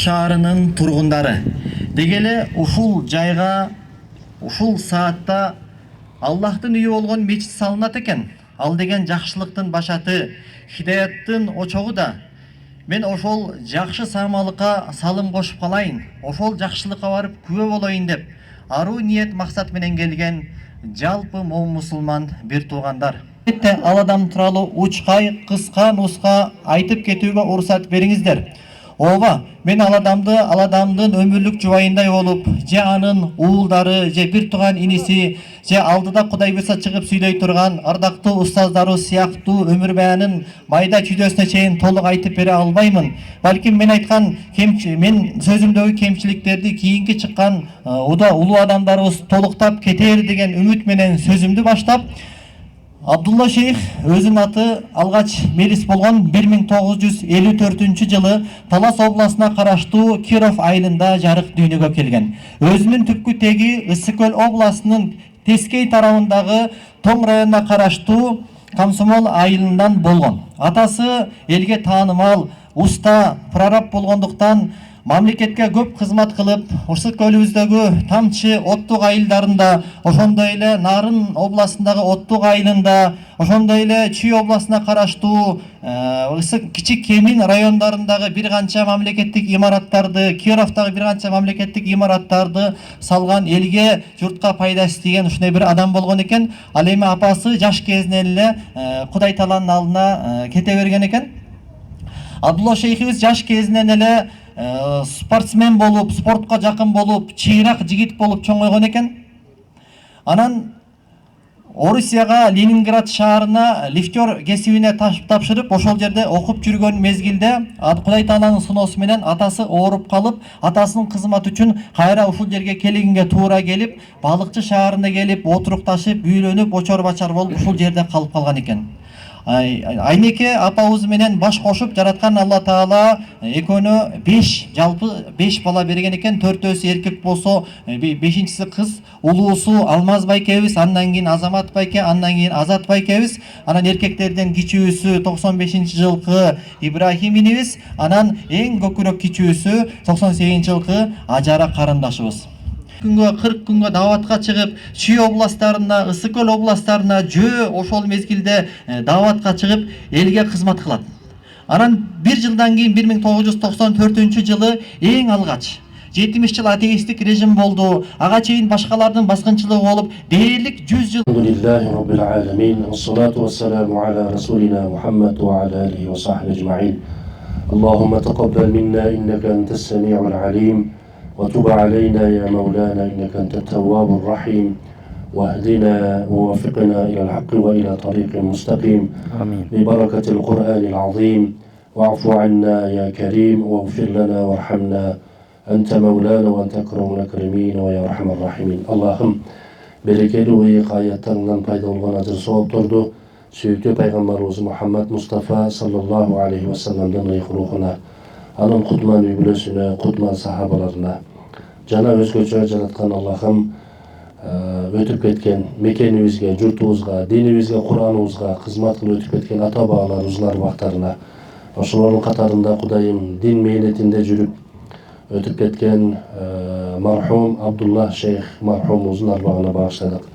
Шаарынын тургундары дегеле ушул жайга ушул саатта Аллахтын үйү болгон мечит салынат экен. Ал деген жакшылыктын башаты, хидаяттын очогу да. Мен ошол жакшы самалыкка салым кошуп калайын, ошол жакшылыкка барып күбө болоюн деп аруу ниет максат менен келген жалпы мусулман бир туугандар. Ал адам тууралуу учкай, кыска, нуска айтып кетүүгө уруксат бериңиздер. Ооба, мен ал адамдын өмүрлүк жубайындай болуп, же анын уулдары, же бир тууган иниси, же алдыда Кудай буйрса чыгып сүйлөй турган ардактуу устаздары сыяктуу өмүр баянын майда чүйдөсүнө чейин толук айтып бере албаймын. Балким мен айткан мен сөзүмдөгү кемчиликтерди кийинки чыккан улуу адамдарыбыз толуктап кетер деген үмүт менен сөзүмдү баштап, Абдулла Шейх өзүнүн аты алгач мелис болгон 1954 жылы Талас областына караштуу Киров айылында жарык дүйнөгө келген. Өзүнүн түпкү теги Ысык Көл областынын Тескей тарабындагы Тоң районуна караштуу Комсомол айылынан болгон. Атасы элге таанымал уста прораб болгондуктан мамлекетке көп кызмат кылып, Ысык көлүбүздөгү Тамчы оттук айылдарында, ошондой эле Нарын областындагы оттук айылында, ошондой эле Чүй областына караштуу Кичик Кемин райондорундагы бир канча мамлекеттик имараттарды, Кировдагы бир канча мамлекеттик имараттарды салган, элге, журтка пайдасы тиген ушундай бир адам болгон экен. Ал эми апасы жаш кезинен эле Кудай Тааланын алдына кете берген экен. Абдулла Шейхибиз жаш кезинен эле спортсмен болуп, спортко жакын болуп, чыйрак жигит болуп чоңойгон экен. Анан Орусияга, Ленинград шаарына лифтер кесибине тапшырып, ошол жерде окуп жүргөн мезгилде Кудай Тааланын суноосу менен атасы ооруп калып, атасынын кызматы үчүн кайра ушул жерге келгенге туура келип, Балыкчы шаарына келип, отурукташып, үйлөнүп, очор бачар болуп ушул жерде калып калган экен. Айнеке апабыз менен баш кошуп жараткан Алла Таала экөөнө 5 бала берген экен. 4-өөсү эркек болсо, 5-инчиси кыз, улуусу Алмаз байкебиз, андан кийин Азамат байке, андан кийин Азат байкебиз, анан эркектерден кичүүсү 95-жылкы Ибрахим инибиз, анан эң көкүрөк кичүүсү 98-жылкы Ажара карындашыбыз. 40 күнгө даватка чыгып, Чүй областтарына, Ысык Көл областтарына жөө ошол мезгилде даватка чыгып, элге кызмат кылат. Анан бир жылдан кийин 1994 жылы эң алгач 70 жыл атеисттик режим болду. Ага чейин башкалардын баскынчылыгы болуп, дээрлик 100 жыл. Алхамдулиллахи раббил аламин. Вассалату вассаламу ала расулина Мухаммад ва аля алихи ва сахбихи аджмаин. Аллахумма тaqabbal minna innaka antas sami'ul alim. وتب علينا يا مولانا إنك أنت التواب الرحيم واهدنا ووفقنا إلى الحق وإلى طريق مستقيم آمين ببركة القرآن العظيم واعف عنا يا كريم واغفر لنا وارحمنا أنت مولانا وأنت أكرم الأكرمين ويا أرحم الراحمين. اللهم берекелүү ыйык аяттарыңдан пайда болгон ажыр соопторду сүйүктүү пайгамбарыбыз Мухаммад Мустафа саллаллаху алейхи вассаламдын ыйык рухуна, анын кутман үй бүлөсүнө, кутман сахабаларына, жана өзгөчө жараткан Аллахым өтүп кеткен мекенибизге, журтубузга, динибизге, Кураныбызга кызмат кылып өтүп кеткен ата бабаларыбыздын арбактарына, ошолордун катарында Кудайым дин мээнетинде жүрүп өтүп кеткен мархум Абдулла Шейх мархумубуздун арбагына багыштадык.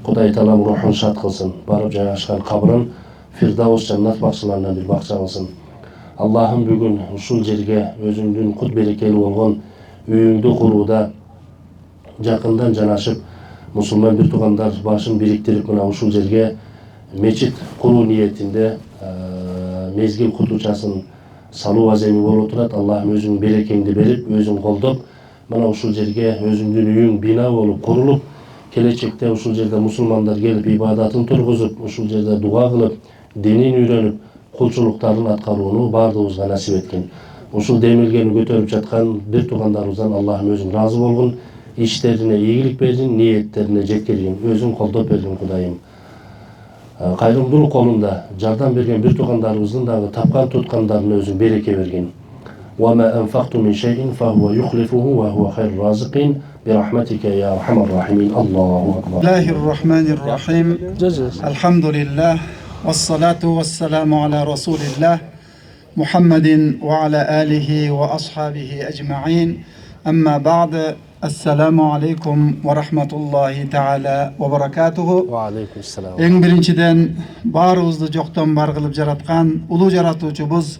Кудай Таалам рухун шат кылсын, барып жайгашкан кабрын Firdaus jannat bakçılarından bir bakça kılsın. Allah'ım bugün uşul jerge özüңdүn kut berekeli bolgon үйүңдү kuruuda jakından janaşıp musulman bir tugandar başın biriktirip mına uşul jerge meçit kuruu niyetinde mezgil kutuçaсын salуу azеми болуп турат. Allah'ım özüң берекеңди берип, özüң колдоп, мына ушул жерге өзүңдүн үйүң бина болуп курулуп, келечекте ушул жерде мусулмандар келип ибадатын тургузуп, ушул жерде дуа кылып, динин үйрөнүп, кулчулуктарын аткарууну баардыгыбызга насип эткин. Ушул демилгени көтөрүп жаткан бир туугандарыбыздан Allah'ım өзүң разы болгун, иштерине ийгилик бергин, ниеттерине жеткиргин, өзүң колдоп бергин Кудайым. Кайрымдуулук колунда жардам берген бир туугандарыбыздын дагы тапкан туткандарына өзүң береке бергин. وما أنفقتم من شيء فهو يخلفه وهو خير الرازقين برحمتك يا أرحم الراحمين. الله أكبر. الله الرحمن الرحيم. الحمد لله والصلاة والسلام على رسول الله محمد وعلى آله وأصحابه أجمعين. أما بعد السلام عليكم ورحمة الله تعالى وبركاته. وعليكم السلام. Eң биринчиден баарыбызды жоктон бар кылып жараткан улуу жаратуучубуз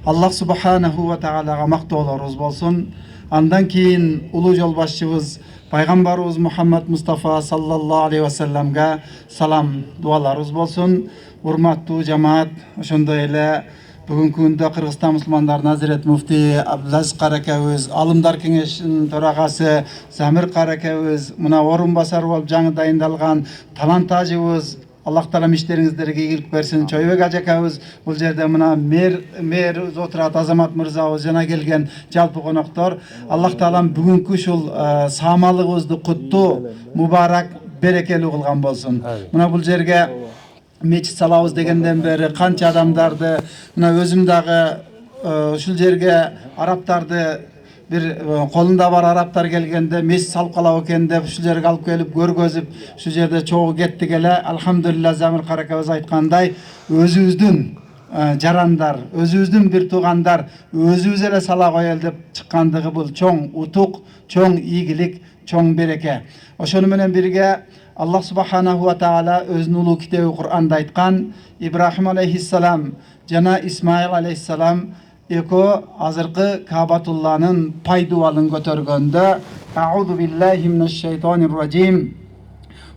Allah subhanahu wa ta'alaga maqtoolorubuz bolsun. Andan keyin uluu jol başçыбыз Пайгамбарыбыз Muhammad Mustafa sallallahu aleyhi ve sellemge salam dualarыбыз bolsun. Urmattуу жамаат, ошондой эле бүгүнкү күндө Кыргызстан мусулмандарынын Азирет муфти Абдулазиз Каракебиз, Алымдар кеңешинин төрагасы Замир Каракебиз, мына орун басар болуп жаңы дайындалган талант ажыбыз Аллах Таалам иштериңиздерге ийгилик берсин. Чойбек ажакабыз бул жерде мына мэр отурат Азамат мырзабыз жана келген жалпы коноктор. Аллах Таалам бүгүнкү ушул саамалыгыбызды куттуу, мубарак, берекелүү кылган болсун. Мына бул жерге мечит салабыз дегенден бери канча адамдарды, мына өзүм дагы ушул жерге араптарды bir kolunda var Araplar gelgende mes salып калабы экен деп ушул жерге алып келип көргөзүп ушул жерде чогуу кеттик эле. Алхамдулилла, Замир Каракебиз айткандай, өзүбүздүн жарандар, өзүбүздүн бир туугандар өзүбүз эле сала коелу деп чыккандыгы бул чоң утук, чоң ийгилик, чоң береке. Ошону менен бирге Аллах Subhanahu wa Ta'ala өзүнүн улуу китеби Кур'анда айткан, Ибрахим алейхиссалам жана Исмаил алейхиссалам Eko azırkı Kabatullanın payduvalın götürgönde A'udhu billahi mineşşeytanirracim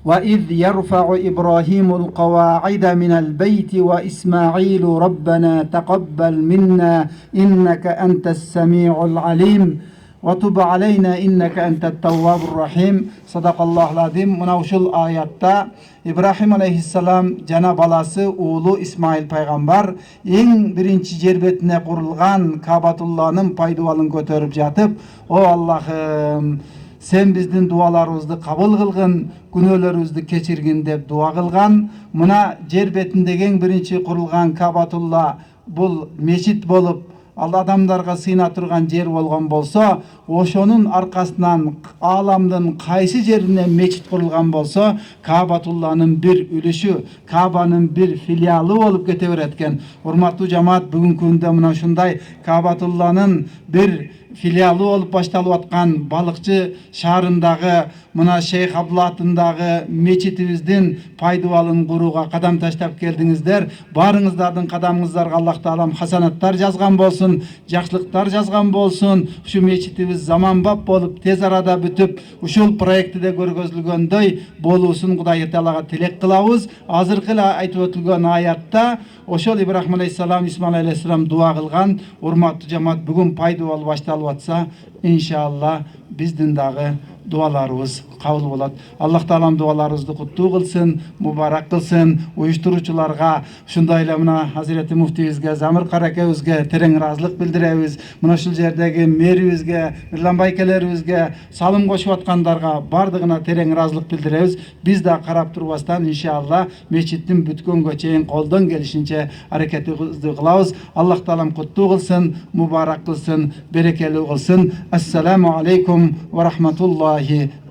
Ve iz yerfa'u İbrahimul qawa'ida minel beyti ve İsmailu Rabbena teqabbel minna inneke entes semi'ul alim ve tub aleyna inneke entet tevvabur rahim. Sadakallahul azim. Muna uşul ayatta İbrahim aleyhisselam jana balası oğlu İsmail paygambar en birinci jerbetine kurulgan Kabatullah'ın payduvalın götürüp jatıp, o Allah'ım sen bizdin dualarımızды kabul kılgın, günölerimizni keçirgin dep dua kılgan. Muna jerbetindeki en birinci kurulgan Kabatullah bul meçit bolup Allah adamlarga сыйна турган жер болгон болсо, ошонун аркасынан аламдын кайсы жерине мечит курулган болсо, Кабатулланын бир үлүшү, Кабанын бир филиалы болуп кете берет экен. Урматтуу жамаат, бүгүнкү күндө мына ушундай Кабатулланын бир филиалы болуп башталып аткан Балыкчы шаарындагы мына Шейх Абдулла атындагы мечитибиздин пайдубалын курууга кадам таштап келдиңиздер. Баарыңыздардын кадамыңыздарга Аллах Таалам хасанаттар жазган болсун, жакшылыктар жазган болсун. Ушу мечитибиз заманбап болуп, тез арада бүтүп, ушул проектиде көргөзүлгөндөй болуусун Кудай Таалага тилек кылабыз. Азыркы эле айтып өтүлгөн аятта ошол Ибрахим алейхиссалам, Исмаил алейхиссалам дуа кылган. Урматтуу жамаат, бүгүн пайдубал башталып атса, иншалла биздин дагы dualarımız kabul bolat. Allah Taalam dualarımızды kuttуу kılsın, mubarak kılsın. Uyuşturucularga, şunday ele mına Hazreti Muftibizge, Zamir Karakebizge tereң razılık bildiremiz. Mına şul jerdegi meribizge, Mirlan Baykeleribizge, salım koşup atkandarga bardığına tereң razılık bildiremiz. Biz de karap turbastan inşallah meçittin bütkөнгө чейин koldan gelişince hareketimizni kılabız. Allah Taalam kuttуу kılsın, mubarak kılsın, berekeli kılsın. Esselamu aleyküm ve rahmetullah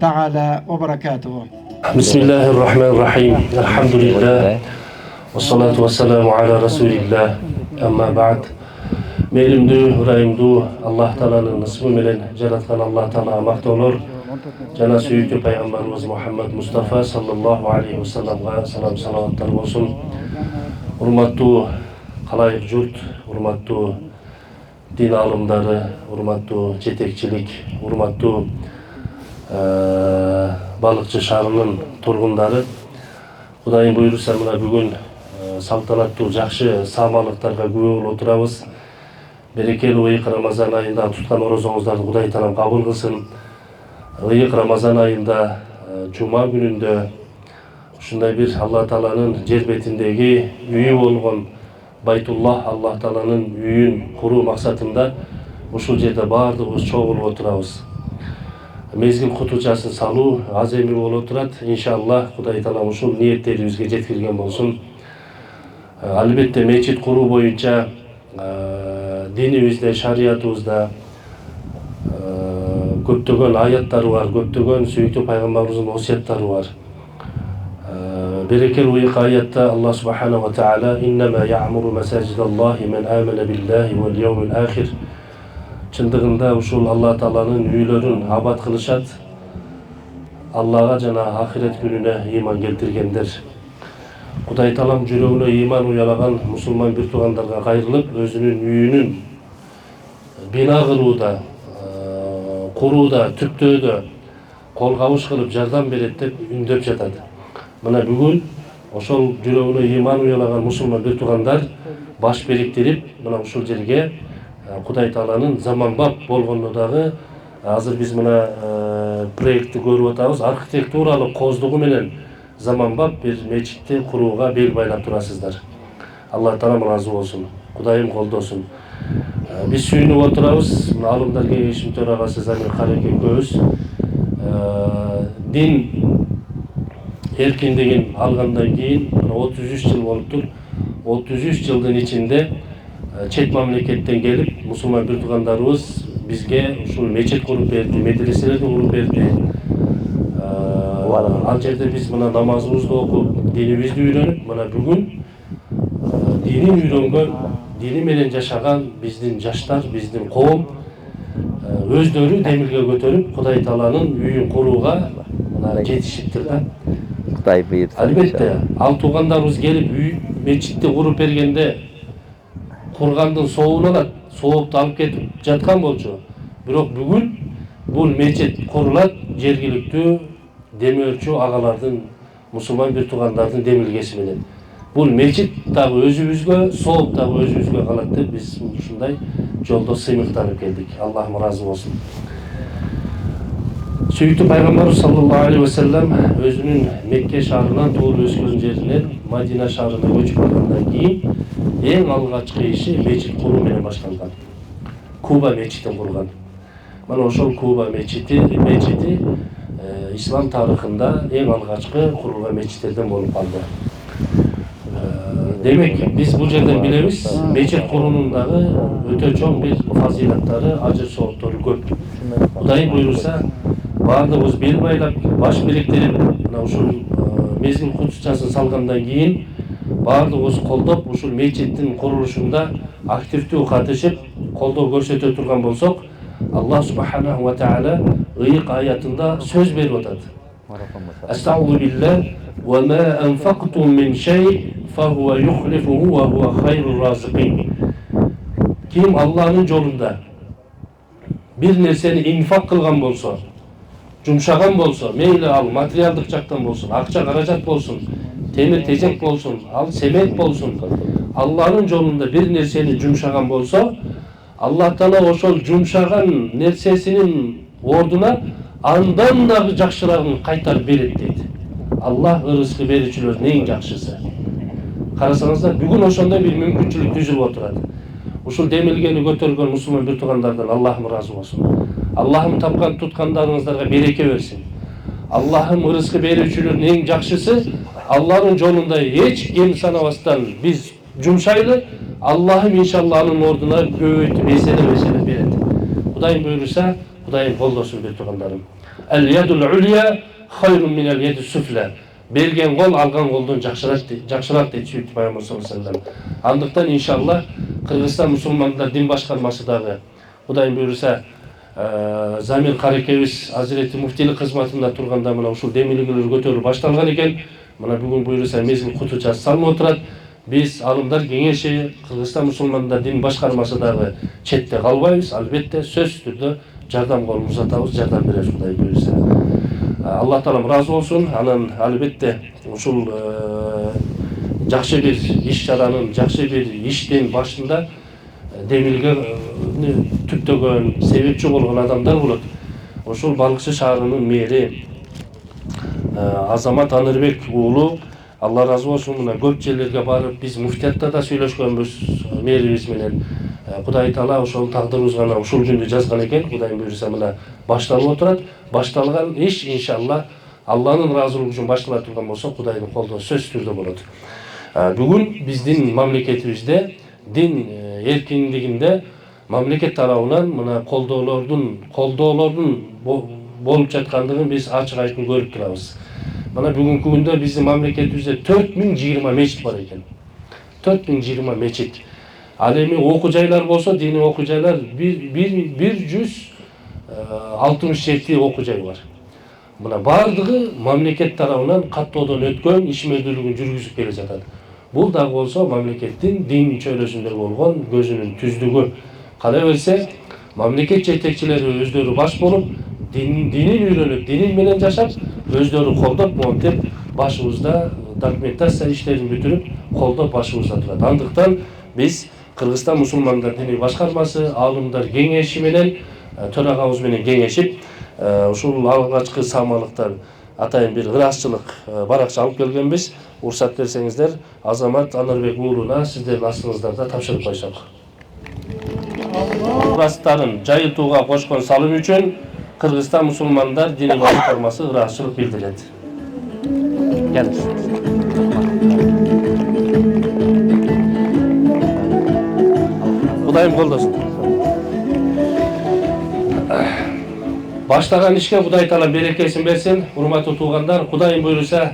تعالى وبركاته. بسم الله الرحمن الرحيم. الحمد لله والصلاة والسلام على رسول الله. أما بعد. Meylimdүү, ырайымдуу Аллах Тааланын ысмы менен жараткан Аллах Таала мактолор. Жана сүйүктүү пайгамбарыбыз Мухаммад Мустафа саллаллаху алейхи ва салламга салам салаваттар болсун. Урматтуу калайык журт, урматтуу дин алымдары, урматтуу жетекчилик, урматтуу балыкчы шаарынын тургундары, Кудайым буйруса мына бүгүн салтанаттуу жакшы саамалыктарга күбө болуп отурабыз. Берекелүү ыйык Рамазан айында туткан орозоңуздарды Кудай таалам кабыл кылсын. Ыйык Рамазан айында жума күнүндө ушундай бир Алла Тааланын жер бетиндеги үйү болгон Байтуллах Алла Тааланын үйүн куруу максатында ушул жерде баардыгыбыз чогулуп отурабыз. Мезгил кутучасын салуу аз эми болуп турат. Иншаллах Кудай Таалам ушул ниеттерибизге жеткирген болсун. Албетте мечит куруу боюнча динибизде, шариятыбызда көптөгөн аяттар бар, көптөгөн сүйүктүү пайгамбарыбыздын осуяттары бар. Берекелүү ыйык аятта Алла субхана ва таала иннама я'муру масажидаллахи мен амана биллахи вал яумил ахир. Чындыгында ушул Алла Тааланын үйлөрүн абад кылышат. Аллага жана ахирет күнүнө ыйман келтиргендер. Кудай Таалам жүрөгүнө ыйман уялаган мусулман бир туугандарга кайрылып, өзүнүн үйүнүн бина кылууда, курууда, түптөөдө кол кабыш кылып жардам берет деп үндөп жатат. Мына бүгүн ошол жүрөгүнө ыйман уялаган мусулман бир туугандар баш бириктирип, мына ушул жерге Кудай Тааланын заманбап болгону дагы азыр биз мына проектти көрүп атабыз. Архитектуралык коздугу менен заманбап бир мечитти курууга бел байлап турасыздар. Алла Таалам ыраазы болсун. Кудайым колдосун. Биз сүйүнүп отурабыз. Алымдар кеңешинин төрагасы Замир Кареке экөөбүз дин эркиндигин алгандан кийин 33 жыл болуптур. 33 жылдын ичинде чет мамлекеттен келип, мусулман бир туугандарыбыз бизге ушул мечит куруп берди, медреселерди куруп берди. Ал жерде биз мына намазыбызды окуп, динибизди үйрөнүп, мына бүгүн динин үйрөнгөн, дини менен жашаган биздин жаштар, биздин коом өздөрү демилге көтөрүп, Кудай Тааланын үйүн курууга мына жетишиптир да. Кудай буйрса. Албетте, ал туугандарыбыз келип үй мечитти куруп бергенде кургандын сообун алат, соопту алып кетип жаткан болчу. Бирок бүгүн бул мечит курулат жергиликтүү демөөрчү агалардын, мусулман бир туугандардын демилгеси менен. Бул мечит дагы өзүбүзгө, сооп дагы өзүбүзгө калат деп биз ушундай жолдо сыймыктанып келдик. Аллахым ыраазы болсун. Сүйүктүү пайгамбарыбыз саллаллаху алейхи ва саллям өзүнүн Мекке шаарынан туулуп өскөн жеринен Мадина шаарына көчүп баргандан кийин эң алгачкы иши мечит куруу менен башталган. Куба мечитин курган. Мына ошол Куба мечити ислам тарыхында эң алгачкы курулган мечиттерден болуп калды. Демек, биз бул жерден билебиз, мечит куруунун дагы өтө чоң бир фазилаттары, ажыр сооптору көп. Кудайым буйруса, баардыгыбыз бел байлап, баш бириктирип, мына ушул мезгил кутучасын салгандан кийин баардыгыбыз колдоп, ушул мечиттин курулушунда активдүү катышып, колдоо көрсөтө турган болсок, Аллах субханаху ва таала ыйык аятында сөз берип атат. Астагфиру биллах ва ма анфактум мин шей фахуа юхлифуху ва хуа хайрур разикин. Ким Аллахнын жолунда бир нерсени инфак кылган болсо, жумшаган болсо, мейли ал материалдык жактан болсун, акча каражат болсун, темир тежек болсун, ал семет болсун, Аллахнын жолунда бир нерсени жумшаган болсо, Аллах Таала ошол жумшаган нерсесинин ордуна андан дагы жакшырагын кайтарып берет дейт. Аллах ырыскы берүүчүлөрдүн эң жакшысы. Карасаңыздар, бүгүн ошондой бир мүмкүнчүлүк түзүлүп отурат. Ушул демилгени көтөргөн мусулман бир туугандардан Аллахым ыраазы болсун. Аллахым тапкан туткандарыңыздарга береке берсин. Аллахым ырыскы берүүчүлөрдүн эң жакшысы, Аллахнын жолунда эч кем санабастан биз жумшайлы, Аллахым иншалла анын ордуна көбөйтүп эселеп берет. Кудайым буйруса, Кудайым колдосун бир туугандарым. Ал-ядул улия хайрун минал ядис суфла. Берген кол алган колдон жакшыраак дейт сүйүктүү пайгамбар саллаллаху алейхи ва саллям. Андыктан иншалла Кыргызстан мусулмандар дин башкармасы дагы Кудайым буйруса Замир Карекебиз Азирети муфтийлик кызматында турганда мына ушул демилгелер көтөрүлүп башталган экен. Мына бүгүн буйруса мезгил кутучасы салынып отурат. Биз алымдар кеңеши, Кыргызстан мусулмандар дин башкармасы дагы четте калбайбыз. Албетте сөзсүз түрдө жардам колун узатабыз, жардам беребиз Кудай буйруса. Алла таалам ыраазы болсун. Анан албетте ушул жакшы бир иш-чаранын, жакшы бир иштин башында демилге түптөгөн, себепчи болгон адамдар болот. Ошол Балыкчы шаарынын мэри Азамат Анырбек уулу, Алла разы болсун, мына көп жерлерге барып, биз муфтиятта да сүйлөшкөнбүз мэрибиз менен. Кудай таала ошол тагдырыбызга ушул күндү жазган экен. Кудай буйруса мына башталып отурат. Башталган иш иншалла Алланын ыраазылыгы үчүн баштала турган болсо, Кудайдын колдоо сөзсүз түрдө болот. Бүгүн биздин мамлекетибизде дин эркиндигинде мамлекет тарабынан мына колдоолордун болуп жаткандыгын биз ачык айкын көрүп турабыз. Мына бүгүнкү күндө биздин мамлекетибизде 4020 мечит бар экен. 4020 мечит. Ал эми окуу жайлар болсо, диний окуу жайлар 167 окуу жай бар. Мына бардыгы мамлекет тарабынан каттоодон өткөн, ишмердүүлүгүн жүргүзүп келе жатат. Бул дагы болсо мамлекеттин дин чөйрөсүндө болгон көзүнүн түздүгү. Кала берсе, мамлекет жетекчилери өздөрү баш болуп, динин үйрөнүп, динин менен жашап, өздөрү колдоп, монтип, башыбызда документация иштерин бүтүрүп, колдоп башыбызда турат. Андыктан биз Кыргызстан мусулмандар дини башкармасы, алымдар кеңеши менен, төрагабыз менен кеңешип, ушул алгачкы самалыктар атайын бир ырасчылык баракча алып келгенбиз. Уруксат берсеңиздер, Азамат Анырбек уулуна сиздердин астыңыздарда тапшырып койсок. Ырастарын жайылтууга кошкон салым үчүн Кыргызстан мусулмандар дини башкармасы ырасчылык билдирет. Кудайым колдосун. Баштаган ишке Кудай таала берекесин берсин. Урматтуу туугандар, Кудайым буйруса,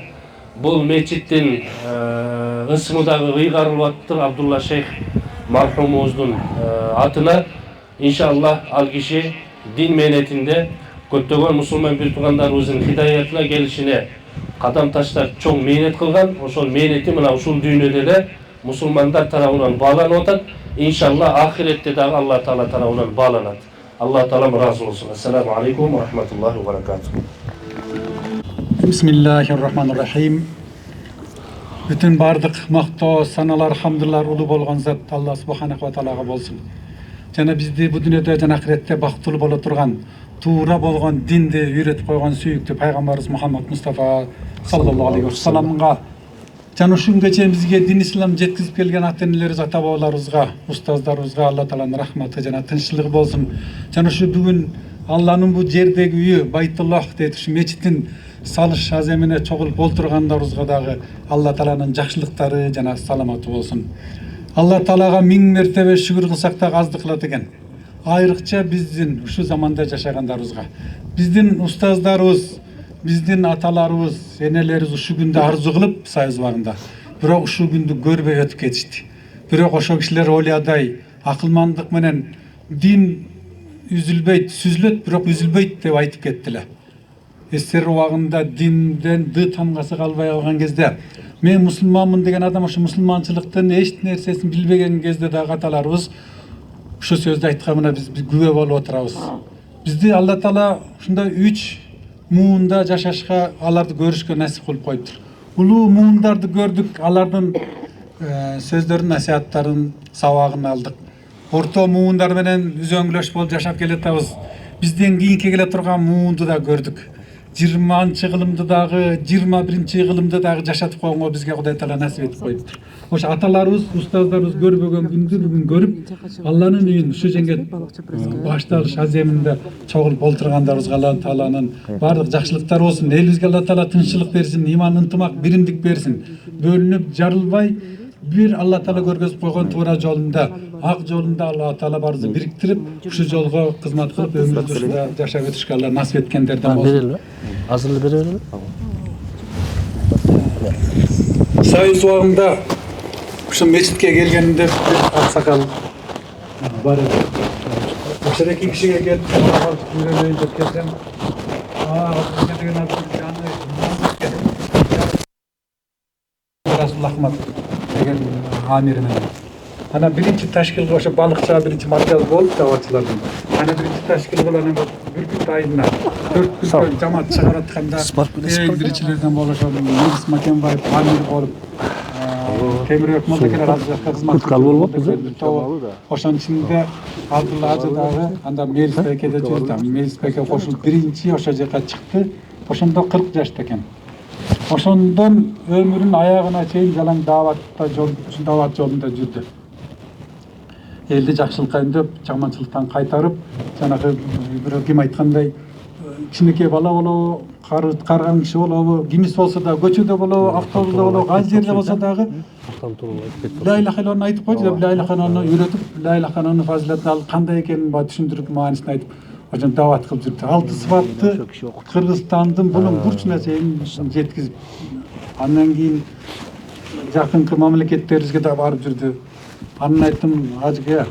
бул мечиттин ысымы дагы ыйгарылып атыптыр Абдулла шейх мархумубуздун атына. Иншалла ал киши дин мээнетинде көптөгөн мусулман бир туугандарыбыздын хидаятына келишине кадам таштап чоң мээнет кылган. Ошол мээнети мына ушул дүйнөдө эле мусулмандар тарабынан бааланып атат. Иншалла ахиретте дагы Алла таала тарабынан бааланат. Алла таалам ыраазы болсун. Ассаламу алейкум ва рахматуллахи ва баракатух. Бисмиллахир-рахманир-рахим. Бүтүн бардык мактоо, саналар, хамдылар улуу болгон зат Алла субханаху ва таалага болсун. Жана бизди бу дүйнөдө жана ахиретте бактылуу боло турган, туура болгон динди үйрөтүп койгон сүйүктүү пайгамбарыбыз Мухаммад Мустафа саллаллаху алейхи ва салламга жана ушунга чейин бизге дин ислам жеткизип келген ата-энелерибиз, ата-бабаларыбызга, устаздарыбызга Алла тааланын рахматы жана тынччылыгы болсун. Жана ушу бүгүн Алланын бу жердеги үйү Байтуллах дейт, ушу мечиттин салыш аземине чогулуп олтургандарыбызга дагы Алла тааланын жакшылыктары жана саламаты болсун. Алла таалага миң мертебе шүгүр кылсак да аздык кылат экен. Айрыкча биздин ушу заманда жашагандарыбызга, биздин устаздарыбыз, биздин аталарыбыз, энелерибиз ушу күндө арзу кылып союз убагында, бирок ушу күндү көрбөй өтүп кетишти. Бирок ошол кишилер ойлодай акылмандык менен дин үзүлбөйт, сүзүлөт, бирок үзүлбөйт деп айтып кеттилер. Эстер убагында динден ды тамгасы калбай калган кезде, мен мусулманмын деген адам ошо мусулманчылыктын эч нерсесин билбеген кезде дагы аталарыбыз ушу сөздү айтканына биз күбө болуп отурабыз. Бизди Алла таала ушундай 3 муунда жашашка, аларды көрүшкө насип кылып коюптур. Улуу муундарды көрдүк, алардын сөздөрүн, насихаттарын, сабагын алдык. Орто муундар менен үзөңгүлөш болуп жашап келатабыз. Бизден кийинки келе турган муунду да көрдүк. 20-кылымды дагы, 21-кылымды дагы жашатып койгонго бизге Кудай таала насип етип коюптур. Ошо аталарыбыз, устаздарыбыз көрбөгөн күндү бүгүн көрүп, Алланын үйүн ушу жеңге башталыш аземинде чогулуп олтургандарыбызга Алла тааланын бардык жакшылыктары болсун. Элибизге Алла таала тынччылык берсин, иман, ынтымак, биримдик берсин. Бөлүнүп, жарылбай, бир Алла таала көргөзүп койгон туура жолунда, ак жолунда Алла таала барыбызды бириктирип, ушу жолго кызмат кылып өмүрүбүздү ушунда жашап өтүшкө Алла насип эткендерден болсун. Азырлы берели. Союз убагында ушу мечитке келгенде аксакал бар эди. Ошол эки кишиге келип үйрөнөйүн деп келсем, Расул Ахмад деген амиринен. Ана биринчи ташкил ошо балыкчы биринчи марказ болуп даватчылардын. Ана биринчи ташкил болған бүркүт айына 4 күн жамаат чыгаратканда биринчилерден болуп ошо Мирис Макенбаев амир болуп Темирбек Молдокелер азыр жакка кызмат болуп ошонун ичинде Абдулла Ажы дагы анда Мирис Бекеде жүрдү. Мирис Беке кошулуп биринчи ошо жака чыкты. Ошондо 40 жашта экен. Ошондон өмүрүнүн аягына чейин жалаң дават жолунда жүрдү. Элди жакшылыкка үндөп, жаманчылыктан кайтарып, жанагы бирөө ким айткандай кичинекей бала болобу, карган киши болобу, кимис болсо да көчөдө болобу, автобуста болобу, кайсы жерде болсо дагы ла иляха иллаллахны айтып койчу деп, ла иляха иллаллахны үйрөтүп, ла иляха иллаллахнын фазилатын ал кандай экенин түшүндүрүп, маанисин айтып, ошон дават кылып жүрдү. Алты сыпатты Кыргызстандын булуң бурчуна чейин жеткизип, андан кийин жакынкы мамлекеттерибизге да барып жүрдү. Анын айттым Ажыга,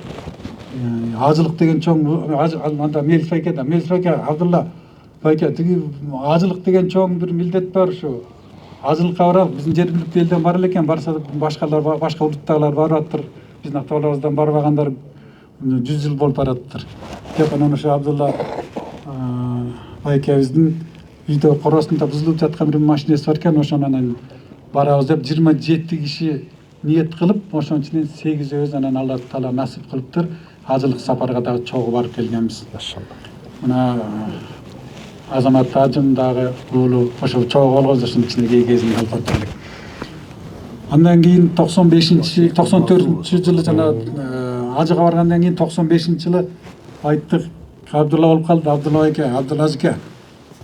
ажылык деген чоң, анда Мирис Байке да, Мирис Байке, Абдулла Байке, тиги ажылык деген чоң бир милдет бар ушу. Ажылыкка барабыз, биздин жергиликтүү элден бар элекен, барса башкалар, башка улуттагылар барып аттыр. Биздин актабаларыбыздан барбагандар 100 жыл болуп бараттыр. Деп анан ошо Абдулла Байкебиздин үйдө коросунда бузулуп жаткан бир машинеси бар экен, ошонан барабыз деп 27 киши ниет кылып, ошонун ичинен 8 анан Алла Таала насип кылыптыр. Ажылык сапарга дагы чогуу барып келгенбиз. Мына Азамат Ажым дагы уулу ошо чогуу болгон ошонун ичинде кезинде алып баттык. Андан кийин 94-жылы жана Ажыга баргандан кийин 95-жылы айттык, Абдулла болуп калды, Абдулла Байке, Абдулла Ажыка.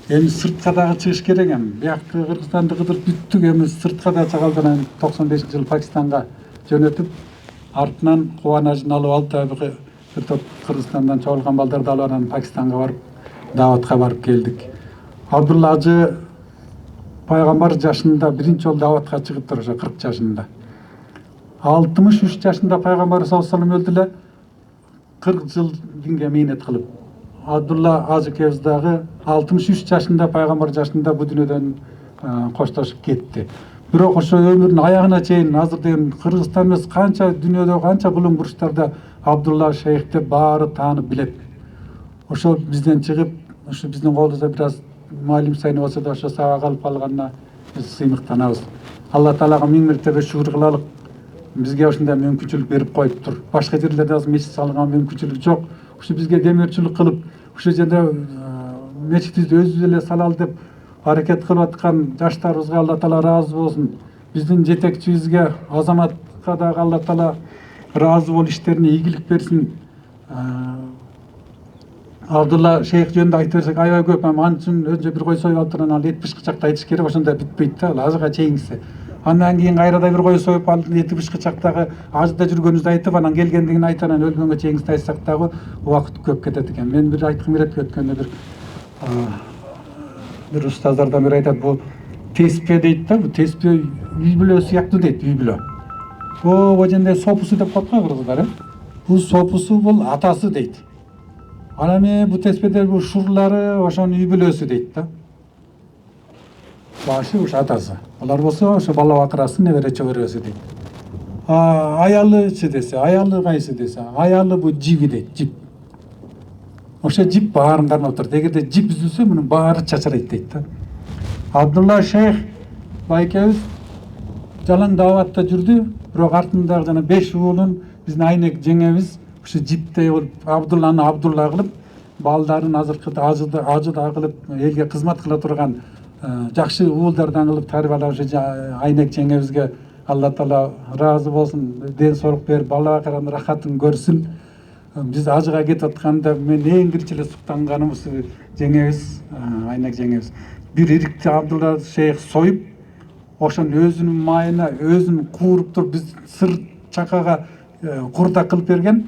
Эми сыртка дагы чыгыш керек эми. Биякты Кыргызстанды кыдырып бүттүк, эми сыртка да чыгалдан 95-жылы Пакистанга жөнөтүп, артынан Кубанажын алып алып бир топ Кыргызстандан чогулган балдарды алып анан Пакистанга барып, даватка барып келдик. Абдулла Ажы пайгамбар жашында биринчи жолу даватка чыгыптыр, ошо 40 жашында. 63 жашында пайгамбар саллаллаху алейхи өлдү эле, 40 жыл динге мээнет кылып. Абдулла Ажыкебиз дагы 63 жашында пайгамбар жашында бу дүйнөдөн коштошуп кетти. Бирок ошо өмүрүнүн аягына чейин азыр деген Кыргызстан эмес, канча дүйнөдө канча булуң бурчтарда Абдулла шейх деп баары таанып билет. Ошо бизден чыгып, ошо биздин колубузда бир аз маалим сайын болсо да ошо сабак алып калганына биз сыймыктанабыз. Алла Таалага миң мертебе шүгүр кылалык. Бизге ошондой мүмкүнчүлүк берип коюптур. Башка жерлерде азыр мечит салган мүмкүнчүлүк жок. Ошо бизге демөөрчүлүк кылып, ошо жерде мечитибизди өзүбүз эле салалы деп аракет кылып аткан жаштарыбызга Алла Таала ыраазы болсун. Биздин жетекчибизге, Азаматка дагы Алла Таала ыраазы болуп иштерине ийгилик берсин. Абдулла шейх жөнүндө айта берсек аябай көп. Анын үчүн өзүнчө бир кой союп алып анан 70 кычакта айтыш керек, ошондо бүтпөйт да, азырга чейингиси. Андан кийин кайрада бир кой союп алып 70 кычактагы Ажыда жүргөнүбүздү айтып, анан келгендигин айтып, анан өлгөнгө чейингиси айтсак дагы убакыт көп кетет экен. Мен бир айткым келет, өткөндө бир устаздардан бири айтат, бул теспе дейт да, бул теспе үй бүлө сыяктуу дейт, үй бүлө. О жерде сопусу деп коет го кыргыздар, бул сопусу бул атасы дейт. Анан бу теспеде бул шурлары ошонун үй бүлөсү дейт да. Башы уш атасы. Алар болсо ошо бала бакырасын, небере чөбөрөсү дейт. Аялычы десе, аялы кайсы десе, аялы бу жиби дейт, жип. Ошо жип баарындан отурат. Эгерде жип үзүлсө, мунун баары чачырайт дейт да. Абдулла шейх байкебиз жалаң даватта жүрдү, бирок артындагы жана 5 уулун биздин Айнек жеңебиз ошо жиптей болуп, Абдулланы Абдулла кылып, балдарын азыркы Ажыда кылып, элге кызмат кыла турган жакшы уулдардан кылып тарбиялап ошо Айнек жеңебизге Алла Таала ыраазы болсун, ден соолук берип, бала бакыранын рахатын көрсүн. Биз Ажыга кетип атканда мен эң биринчи эле суктанганыбыз жеңебиз, Айнек жеңебиз. Бир ирикти Абдулла шейх союп, ошонун өзүнүн майына өзүн кууруп туруп, биз сыр чакага курда кылып берген.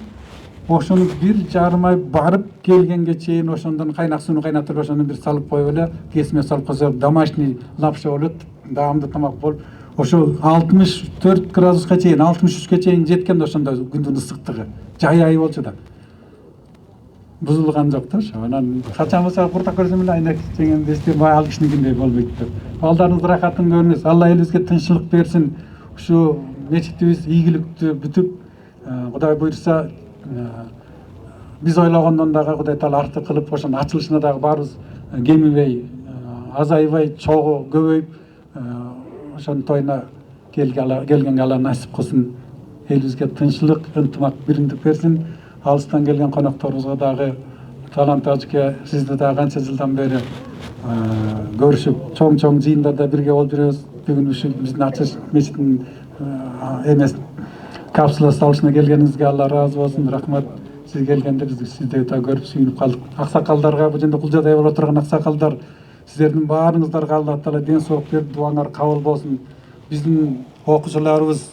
Ошону 1,5 ай барып келгенге чейин ошондон кайнак сууну кайнатып, ошону бир салып коюп эле, кесме салып койсо, домашний лапша болот, даамдуу тамак болуп, ошо 64 градуска чейин, 63ке чейин жеткен ошондо күндүн ысыктыгы. Жай ай болчу да. Бузулган жок да ошо. Анан качан болсо курдак көрсөм эле Айнек жеңем десте, бай ал кишиникиндей болбойт деп. Балдарыңыз рахатын көрүңүз, Алла элибизге тынччылык берсин. Ушу мечитибиз ийгиликтүү бүтүп, Кудай буйрса биз ойлогондон дагы Кудай таала артык кылып ошонун ачылышына дагы баарыбыз кемибей, азайбай, чогуу көбөйүп ошонун тоюна келгенге Алла насип кылсын. Элибизге тынччылык, ынтымак, биримдик берсин. Алыстан келген конокторубузга дагы Талант ажыке сизди дагы канча жылдан бери көрүшүп, чоң жыйындарда бирге болуп жүрөбүз. Бүгүн ушул биздин ачылыш мечитинин эмес капсуласы алышына келгениңизге Алла ыраазы болсун. Рахмат. Сиз келгенде биз сизди да көрүп сүйүнүп калдык. Аксакалдарга, бул жерде кулжадай болуп турган аксакалдар, сиздердин баарыңыздарга Алла таала ден соолук берип, дуаңар кабыл болсун. Биздин окуучуларыбыз,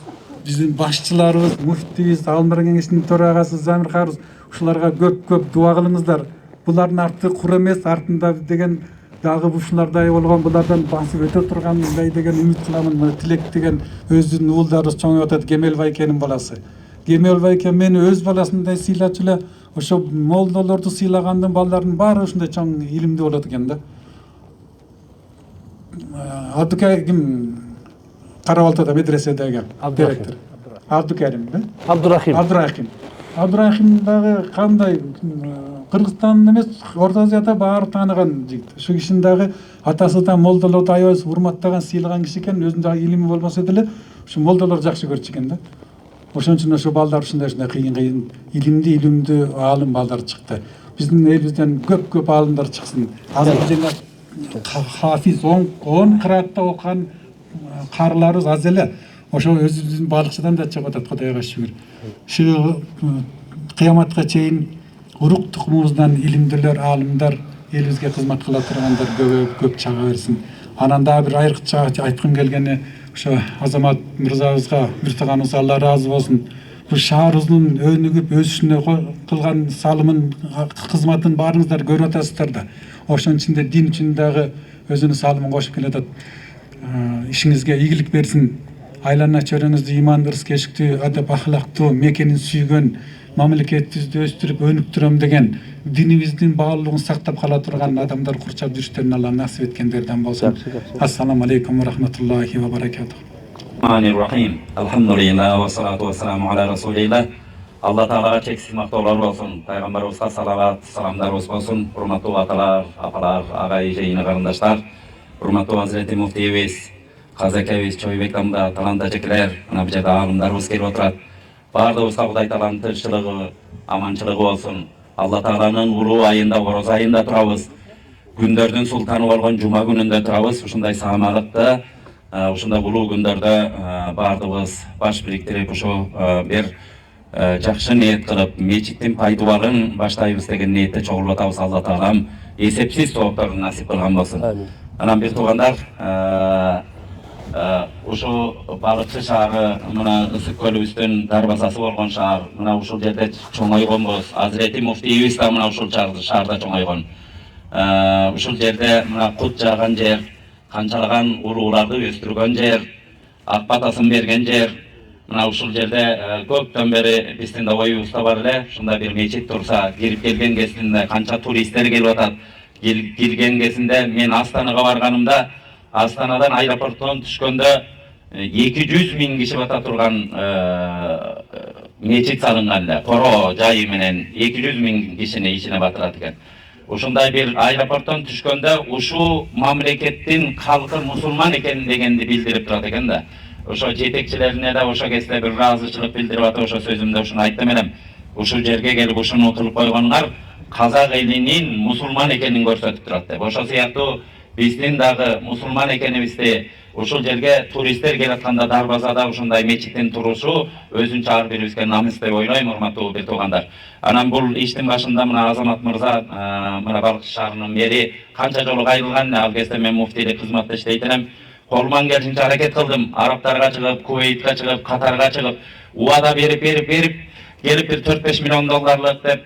биздин башчыларыбыз, муфтийбиз, Алымдар кеңешинин төрагасы Замир Карыз, ушуларга көп дуа кылыңыздар. Булардын арты кур эмес, артында деген дагы ушулардай болгон, булардан басып өтө тургандай деген үмүт кыламын. Тилек деген өзүнүн уулдарыбыз чоңоюп атат. Кемел Байкенин баласы. Кемел Байке мени өз баласындай сыйлачу эле. Ошо молдолорду сыйлагандын балдардын баары ушундай чоң илимдүү болот экен да. Абдыкерим ким карап атат медреседеги директор? Абдыкерим, Абдурахим дагы кандай Кыргызстан эмес, Орто Азияда баары тааныган жигит. Ушу кишинин дагы атасы да молдолорду аябай урматтаган, сыйлаган киши экен. Өзүнүн дагы илими болбосо деле ушу молдолор жакшы көрчү экен да. Ошон үчүн ошо балдар ушундай кыйын илимдүү аалым балдар чыкты. Биздин элибизден көп аалымдар чыксын. Азыр бизге хафиз 10 кыраатта окуган карыларыбыз аз эле. Ошо өзүбүздүн балыкчыдан да чыгып атат, Кудайга шүгүр. Ушу кыяматка чейин урук тукумубуздан илимдүүлөр, аалымдар, элибизге кызмат кыла тургандар көп чыга берсин. Анан дагы бир айрыкча айткым келгени, ошо Азамат мырзабызга, Миртаганыбызга Алла ыраазы болсун. Бул шаарыбыздын өнүгүп өсүшүнө кылган салымын, кызматын баарыңыздар көрүп атасыздар да. Ошонун ичинде дин үчүн дагы өзүнүн салымын кошуп келатат. Ишиңизге ийгилик берсин. Айлана чөйрөңүздү иман, ырыс кешиктүү, адап ахлактуу, мекенин сүйгөн, мамлекетибизди өстүрүп өнүктүрөм деген, динибиздин баалуулугун сактап кала турган адамдар курчап жүрүштөрүн Алла насип эткендерден болсун. Ассаламу алейкум ва рахматуллахи ва баракатух. Рахим. Алхамдулилlah ва салату ва саламу аля расулилlah. Алла Таалага чексиз мактоолор болсун. Пайгамбарыбызга салават, саламдарыбыз болсун. Урматтуу аталар, апалар, агай, жыйыны, карындаштар, урматтуу Азирети муфтийибиз, Казакебиз, Чойбек Тамда, талант ажекелер, мына бул жерде аалымдарыбыз келип отурат. Баардыгыбызга Кудай Тааланын тынччылыгы, аманчылыгы болсун. Алла Тааланын улуу айында, ороз айында турабыз. Күндөрдүн султаны болгон жума күнүндө турабыз. Ушундай саамалыкты, ушундай улуу күндөрдө баардыгыбыз баш бириктирип, ушу бир жакшы ниет кылып, мечиттин пайдубалын баштайбыз деген ниетте чогулуп атабыз. Алла Таалам эсепсиз тоопторун насип кылган болсун. Анан бир туугандар, ушу балыкчы шаары, мына Ысык көлүбүздүн дарбазасы болгон шаар, мына ушул жерде чоңойгонбуз. Азирети муфтийибиз да мына ушул шаарда чоңойгон. Ушул жерде мына кут жаган жер, канчалаган улууларды өстүргөн жер, ак батасын берген жер. Мына ушул жерде көптөн бери биздин да оюбузда бар эле, ушундай бир мечит турса, кирип келген кезинде канча туристтер келип атат. Келген кезинде мен Астанага барганымда, Астанадан аэропорттон түшкөндө 200 миң киши бата турган мечит салынган эле. Коро жайы менен 200 миң кишини ичине батырат экен. Ушундай бир аэропорттон түшкөндө ушу мамлекеттин калкы мусулман экенин дегенди билдирип турат экен да. Ошо жетекчилерине да ошо кезде бир ыраазычылык билдирип атып, ошо сөзүмдө ушуну айттым элем. Ушул жерге келип ушуну кылып койгонуңар казак элинин мусулман экенин көрсөтүп турат деп. Ошо сыяктуу биздин дагы мусулман экенибизди ушул жерге туристтер келатканда дарбазада ушундай мечиттин турушу өзүнчө ар бирибизге намыс деп ойлойм, урматтуу бир туугандар. Анан бул иштин башында мына Азамат мырза, мына Балыкчы шаарынын мэри канча жолу кайрылган, ал кезде мен муфтийлик кызматта иштейт элем. Колуман келишинче аракет кылдым. Арабтарга чыгып, Кувейтке чыгып, Катарга чыгып, убада берип келип бир 4-5 миллион долларлык деп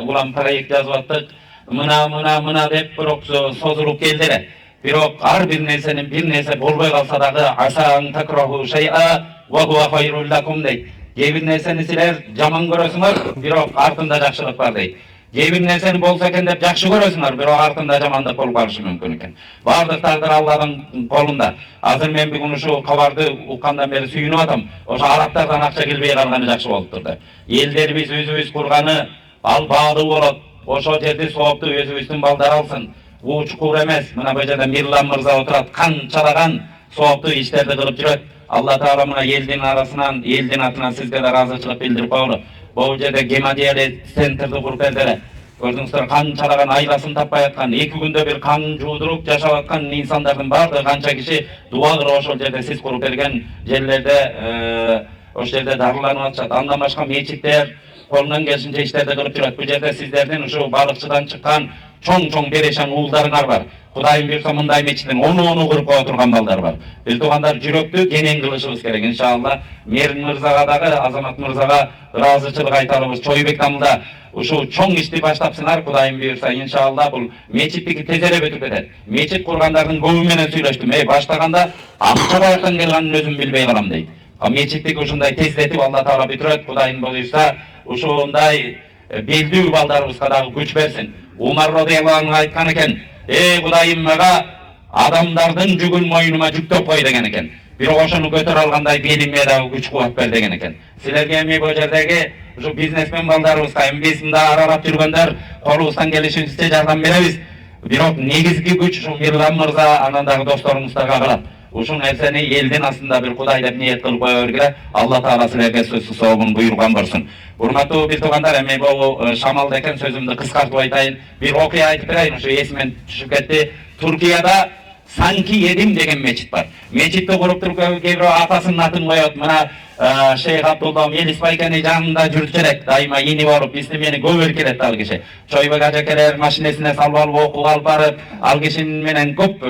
улам проект жазып аттык. Мына деп бирок созулуп келди эле. Бирок ар бир нерсенин бир нерсе болбой калса дагы асаң такраху шай'a ва хуа хайрул лакум дейт. Кээ бир нерсени силер жаман көрөсүңөр, бирок артында жакшылык бар дейт. Кээ бир нерсени болсо экен деп жакшы көрөсүңөр, бирок артында жамандык болуп калышы мүмкүн экен. Бардык тагдыр Алланын колунда. Азыр мен бүгүн ушу кабарды уккандан бери сүйүнүп атам. Ошо арабтардан акча келбей калганы жакшы болуптур деп. Элдерибиз өзүбүз курганы ал баалуу болот. Ошол жерди соопту өзүбүздүн балдар алсын. Бул чукур эмес. Мына бу жерде Мирлан мырза отурат, канчалаган соопту иштерди кылып жүрөт. Алла таала мына элдин арасынан, элдин атынан сизге да ыраазычылык билдирип коелу. Бул жерде гемодиализ центрди куруп бердилер. Көрдүңүздөр, канчалаган айласын таппай аткан, 2 күндө бир кан жуудуруп жашап аткан инсандардын баардыгы канча киши дуа кылып ошол жерде сиз куруп берген жерлерде ошол жерде дарыланып атышат. Андан башка мечиттер колунан келишинче иштерди кылып жүрөт. Бул жерде сиздердин ушу балыкчыдан чыккан чоң перешан уулдарыңар бар. Кудайым буйрса мындай мечиттин onu куруп кое турган балдар бар. Биз туугандар жүрөктү кенен кылышыбыз керек. Иншалла Мерин мырзага дагы, Азамат мырзага ыраазычылык айтабыз. Чойбек тамда ушу чоң ишти баштапсыңар, Кудайым буйрса. Иншалла бул мечиттики тезелеп өтүп кетет. Мечит кургандардын көбү менен сүйлөштүм. Баштаганда акча каяктан келганын өзүм билбей калам дейт. Мечиттики ушундай тездетип Алла таала бүтүрөт. Кудайым буйрса ушундай белдүү балдарыбызга дагы күч берсин. Умар радыйаллаху анху айткан экен: Кудайым мага адамдардын жүгүн мойнума жүктөп кой деген экен. Бирок ошону көтөрө алгандай белиме дагы күч кубат бер деген экен. Силерге эми бул жердеги ушу бизнесмен балдарыбызга эми биз мында аралап жүргөндөр колубуздан келишинче жардам беребиз. Бирок негизги күч ушу Мирлан мырза, анан дагы досторуңуздарга калат. Ушул нерсени элдин астында бир Кудай деп ниет кылып кое бергиле. Алла таала силерге сөзсүз сообун буйруган болсун. Урматтуу бир туугандар, эми бул шамалда экен, сөзүмдү кыскартып айтайын. Бир окуя айтып берейин, ушу эсимен түшүп кетти. Туркияда Санки Едим деген мечит бар. Мечитти куруп туруп кээ бирөө атасынын атын коет. Мына Шейх Абдулла Мелис байкени жанында жүрчү элек, дайыма ини болуп, бизди мени көп эркелетти ал киши. Чойбек ажекелер машинесине салып алып окууга алып барып, ал кишинин менен көп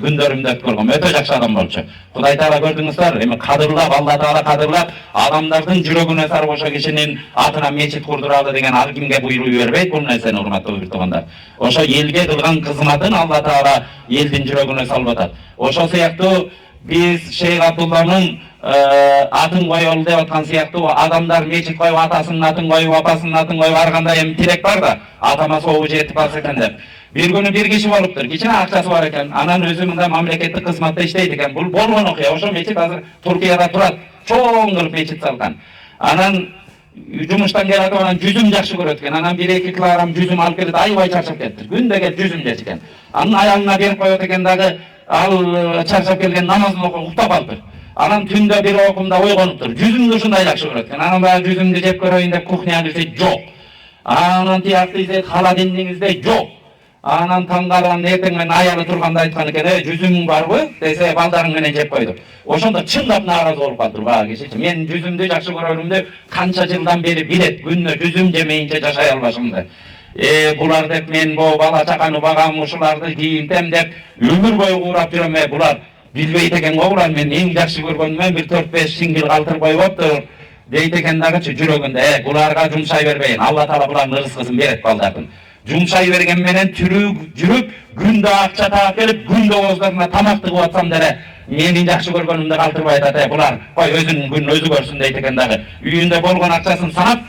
күндөрүмдү өткөргөм. Өтө жакшы адам болчу. Кудай таала көрдүңүздөр, эми кадырлап, Алла таала кадырлап, адамдардын жүрөгүнө сарып ошо кишинин атына мечит курдуралы деген ар кимге буйрук бербейт бул нерсени, урматтуу бир туугандар. Ошо элге кылган кызматын Алла таала элдин жүрөгүнө салып атат. Ошол сыяктуу биз Шейх Абдулланын атын коелу деп аткан сыяктуу адамдар мечит коюп, атасынын атын коюп, апасынын атын коюп, ар кандай эми тилек бар да, атама сообу жетип калса экен деп. Бир күнү бир киши болуптур, кичине акчасы бар экен, анан өзү мында мамлекеттик кызматта иштейт экен. Бул болгон окуя. Ошо мечит азыр Туркияда турат, чоң кылып мечит салган. Анан жумуштан келип анан жүзүм жакшы көрөт экен. Анан 1-2 килограмм жүзүм алып келет, аябай чарчап кетти. Күндө келип жүзүм жеш экен. Анын аялына берип коет экен дагы, ал чарчап келген намазын окуп уктап калыптыр. Анан түндө бир окумда ойгонуптур. Жүзүмдү ушундай жакшы көрөт экен. Анан баягы жүзүмдү жеп көрөйүн деп кухняга кирсе, жок. Анан тиякты издейт, холодильник издейт, жок. Анан таңгаран эртең менен аялы турганда айткан экен: жүзүмүң барбы? Десе, балдарың менен жеп койдум. Ошондо чындап нааразы болуп калыптыр баягы киши. Мен жүзүмдү жакшы көрөрүмдү канча жылдан бери билет, күнүнө жүзүм жемейинче жашай албашымды. Булар деп мен бу бала чаканы багам, ушуларды кийинтем деп өмүр бою куурап жүрөм. Булар билбейт экен го, булар мен эң жакшы көргөнүмө бир 4-5 сиңгил калтырып коюптур дейт экен дагычы жүрөгүндө. Буларга жумшай бербейин. Алла таала булардын рызкысын берет балдардын. Жумшай берген менен жүрүп, күндө акча таап келип, күндө ооздарына тамак тыгып атсам деле менин жакшы көргөнүмдү калтырбай атат. Булар кой өзүнүн күнүн өзү көрсүн дейт экен дагы. Үйүндө болгон акчасын санап,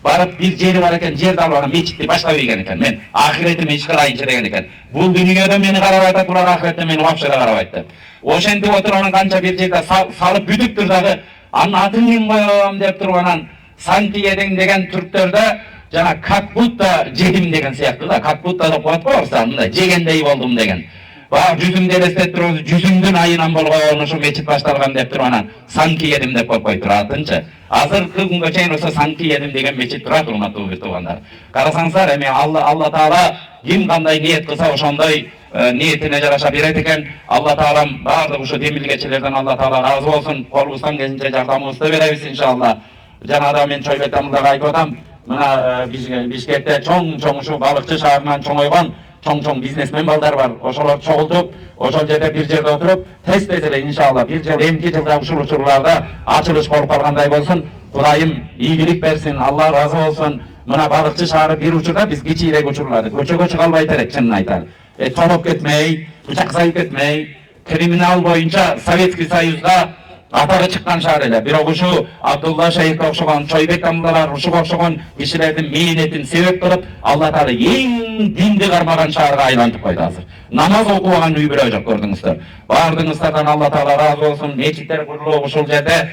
барып бир жери бар экен, жерди алып анан мечитти баштап ийген экен. Мен ахиретиме иш кылайынчы деген экен. Бул дүйнөдө мени карабай атат, булар ахиретте мени вообще да карабайт деп. Ошентип отуруп анан канча бир жерде салып бүтүптүр дагы. Анын атын мен коем деп туруп анан Санки Едим деген түрктөрдө жана как будто жедим деген сыяктуу да, как будто деп коет го орусча, мындай жегендей болдум деген. Баягы жүзүмдү элестетип туруп, жүзүмдүн айынан болгон ушу мечит башталган деп туруп анан Санки Едим деп коюп коюптур атынчы. Азыркы күнгө чейин ошо Санки Едим деген мечит турат, урматтуу бир туугандар. Карасаңыздар, эми Алла таала ким кандай ниет кылса ошондой ниетине жараша берет экен. Алла таалам баардык ушу демилгечилерден Алла таала разы болсун. Колубуздан келишинче жардамыбызды беребиз иншалла. Жана да мен Чойбек тамдага айтып атам, мына Бишкекте чоң ушу балыкчы шаарынан чоңойгон чоң бизнесмен балдар бар. Ошолор чогултуп, ошол жерде бир жерде отуруп, тез эле иншалла бир жыл эмки жылда ушул учурларда ачылыш болуп калгандай болсун. Кудайым ийгилик берсин, Алла разы болсун. Мына балыкчы шаары бир учурда биз кичирээк учурларды көчөгө чыга албайт элек, чынын айталы. Тоноп кетмей, бычак сайып кетмей, криминал боюнча Советский Союзга атағы чыккан шаар эле. Бирок ушу Абдулла Шейхке окшогон, Чойбек амдалар, ушуга окшогон кишилердин мээнетин себеп кылып, Алла Таала эң динди кармаган шаарга айлантып койду азыр. Намаз окубаган үй бирөө жок, көрдүңүздөр. Бардыгыңыздардан Алла Таала разы болсун. Мечиттер курулуп, ушул жерде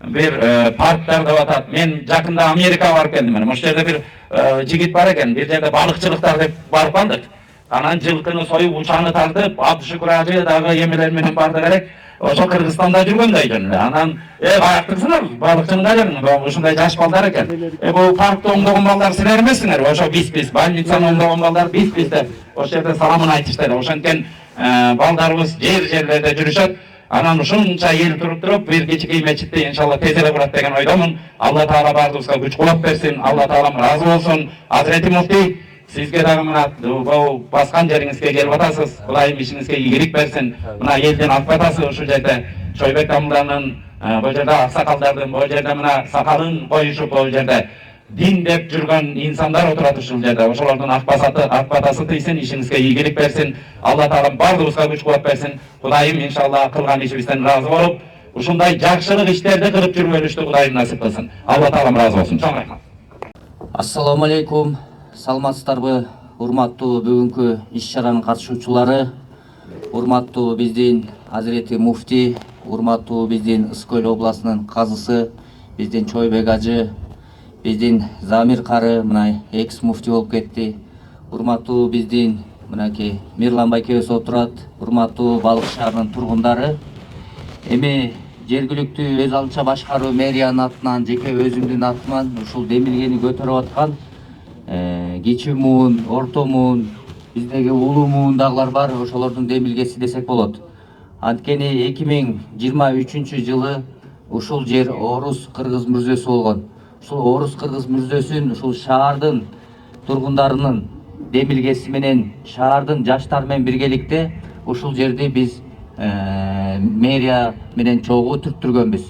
bir parklar деп атат. Мен жакында Америкага барып келдим. Ошол жерде bir жигит бар экен. Bir жерде балыкчылыктар деп барып калдык. Анан жылкыны союп, учаны тартып, Абдушукур ажы дагы эмелер менен барды керек. Ошо Кыргызстанда жүргөндөй эле. Анан каяктыксыңар? Балыкчынын кайдагы? Ушундай жаш балдар экен. Бул паркты оңдогон балдар силер эмессиңер? Ошо биз больницаны оңдогон балдар биз деп ошол жерде саламын айтышты. Ошенткен балдарыбыз жерлерде жүрүшөт. Анан ушунча эл туруп бир кичинекей мечитти иншалла тез эле курат деген ойдомун. Алла Таала бардыгыбызга күч кубат берсин. Алла Таалам разы болсун. Азирети муфтий, сизге дагы мына бул баскан жериңизге келип атасыз. Кудайым ишиңизге ийгилик берсин. Мына элден алып атасыз ушул жерде. Чойбек амданын, бул жерде аксакалдардын, бул жерде мына сакалын коюшуп, бул жерде дин деп жүргөн инсандар отурат ушул жерде. Ошолордун ак батасы тийсин, ишиңизге ийгилик берсин. Алла Таалам бардыгыбызга күч кубат берсин. Кудайым иншалла кылган ишибизден разы болуп, ушундай жакшылык иштерди кылып жүргөнүштү Кудайым насип кылсын. Алла Таалам разы болсун. Чоң рахмат. Ассаламу алейкум. Саламатсыздарбы, урматтуу бүгүнкү иш-чаранын катышуучулары, урматтуу биздин Азирети муфти, урматтуу биздин Ысык-Көл областынын казысы, биздин Чойбек ажы, биздин Замир кары, мына экс муфти болуп кетти. Урматтуу биздин мынакей Мирлан байкебиз отурат, урматтуу Балык шаарынын тургундары. Эми жергиликтүү өз алынча башкаруу мэриянын атынан, жеке өзүмдүн атыман ушул демилгени көтөрүп аткан кичи муун, орто муун, биздеги улуу муундагылар бар, ошолордун демилгеси десек болот. Анткени 2023 жылы ушул жер орус-кыргыз мүрзөсү болгон. Ушул орус-кыргыз мүрзөсүн ушул шаардын тургундарынын демилгеси менен, шаардын жаштары менен биргеликте ушул жерди биз мэрия менен чогуу түрттүргөнбүз.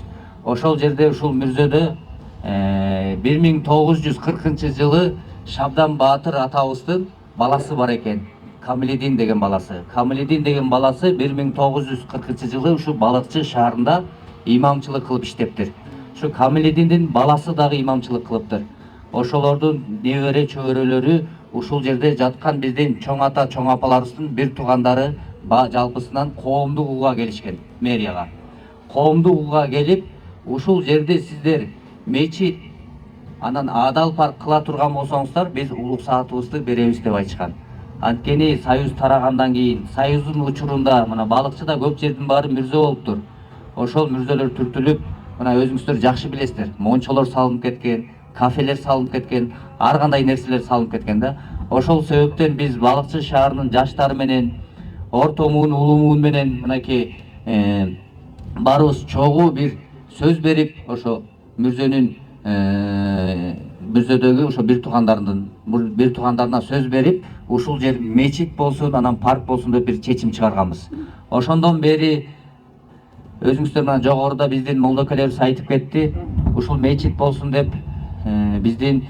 Ошол жерде ушул мүрзөдө 1940 жылы Шабдан Баатыр атабыздын баласы бар экен. Камилидин деген баласы. Камилидин деген баласы 1940 жылы ушу Балыкчы шаарында имамчылык кылып иштептир. Ушу Камилидиндин баласы дагы имамчылык кылыптыр. Ошолордун небере чөбөрөлөрү ушул жерде жаткан биздин чоң ата, чоң апаларыбыздын бир туугандары жалпысынан коомдук угууга келишкен мэрияга. Коомдук угууга келип, ушул жерде сиздер мечит анан адал парк кыла турган болсоңуздар, биз улук саатыбызды беребиз деп айтышкан. Анткени союз тарагандан кийин, союздун учурунда мына Балыкчыда көп жердин баары мүрзө болуптур. Ошол мүрзөлөр түртүлүп, мына өзүңүздөр жакшы билесиздер, мончолор салынып кеткен, кафелер салынып кеткен, ар кандай нерселер салынып кеткен да. Ошол себептен биз Балыкчы шаарынын жаштары менен, орто муун, улуу муун менен мынакей барыбыз чогуу бир сөз берип, ошо мүрзөдөгү ошо бир туугандарына сөз берип, ушул жер мечит болсун, анан парк болсун деп бир чечим чыгарганбыз. Ошондон бери өзүңүздөр менен жогоруда биздин молдокелерибиз айтып кетти, ушул мечит болсун деп биздин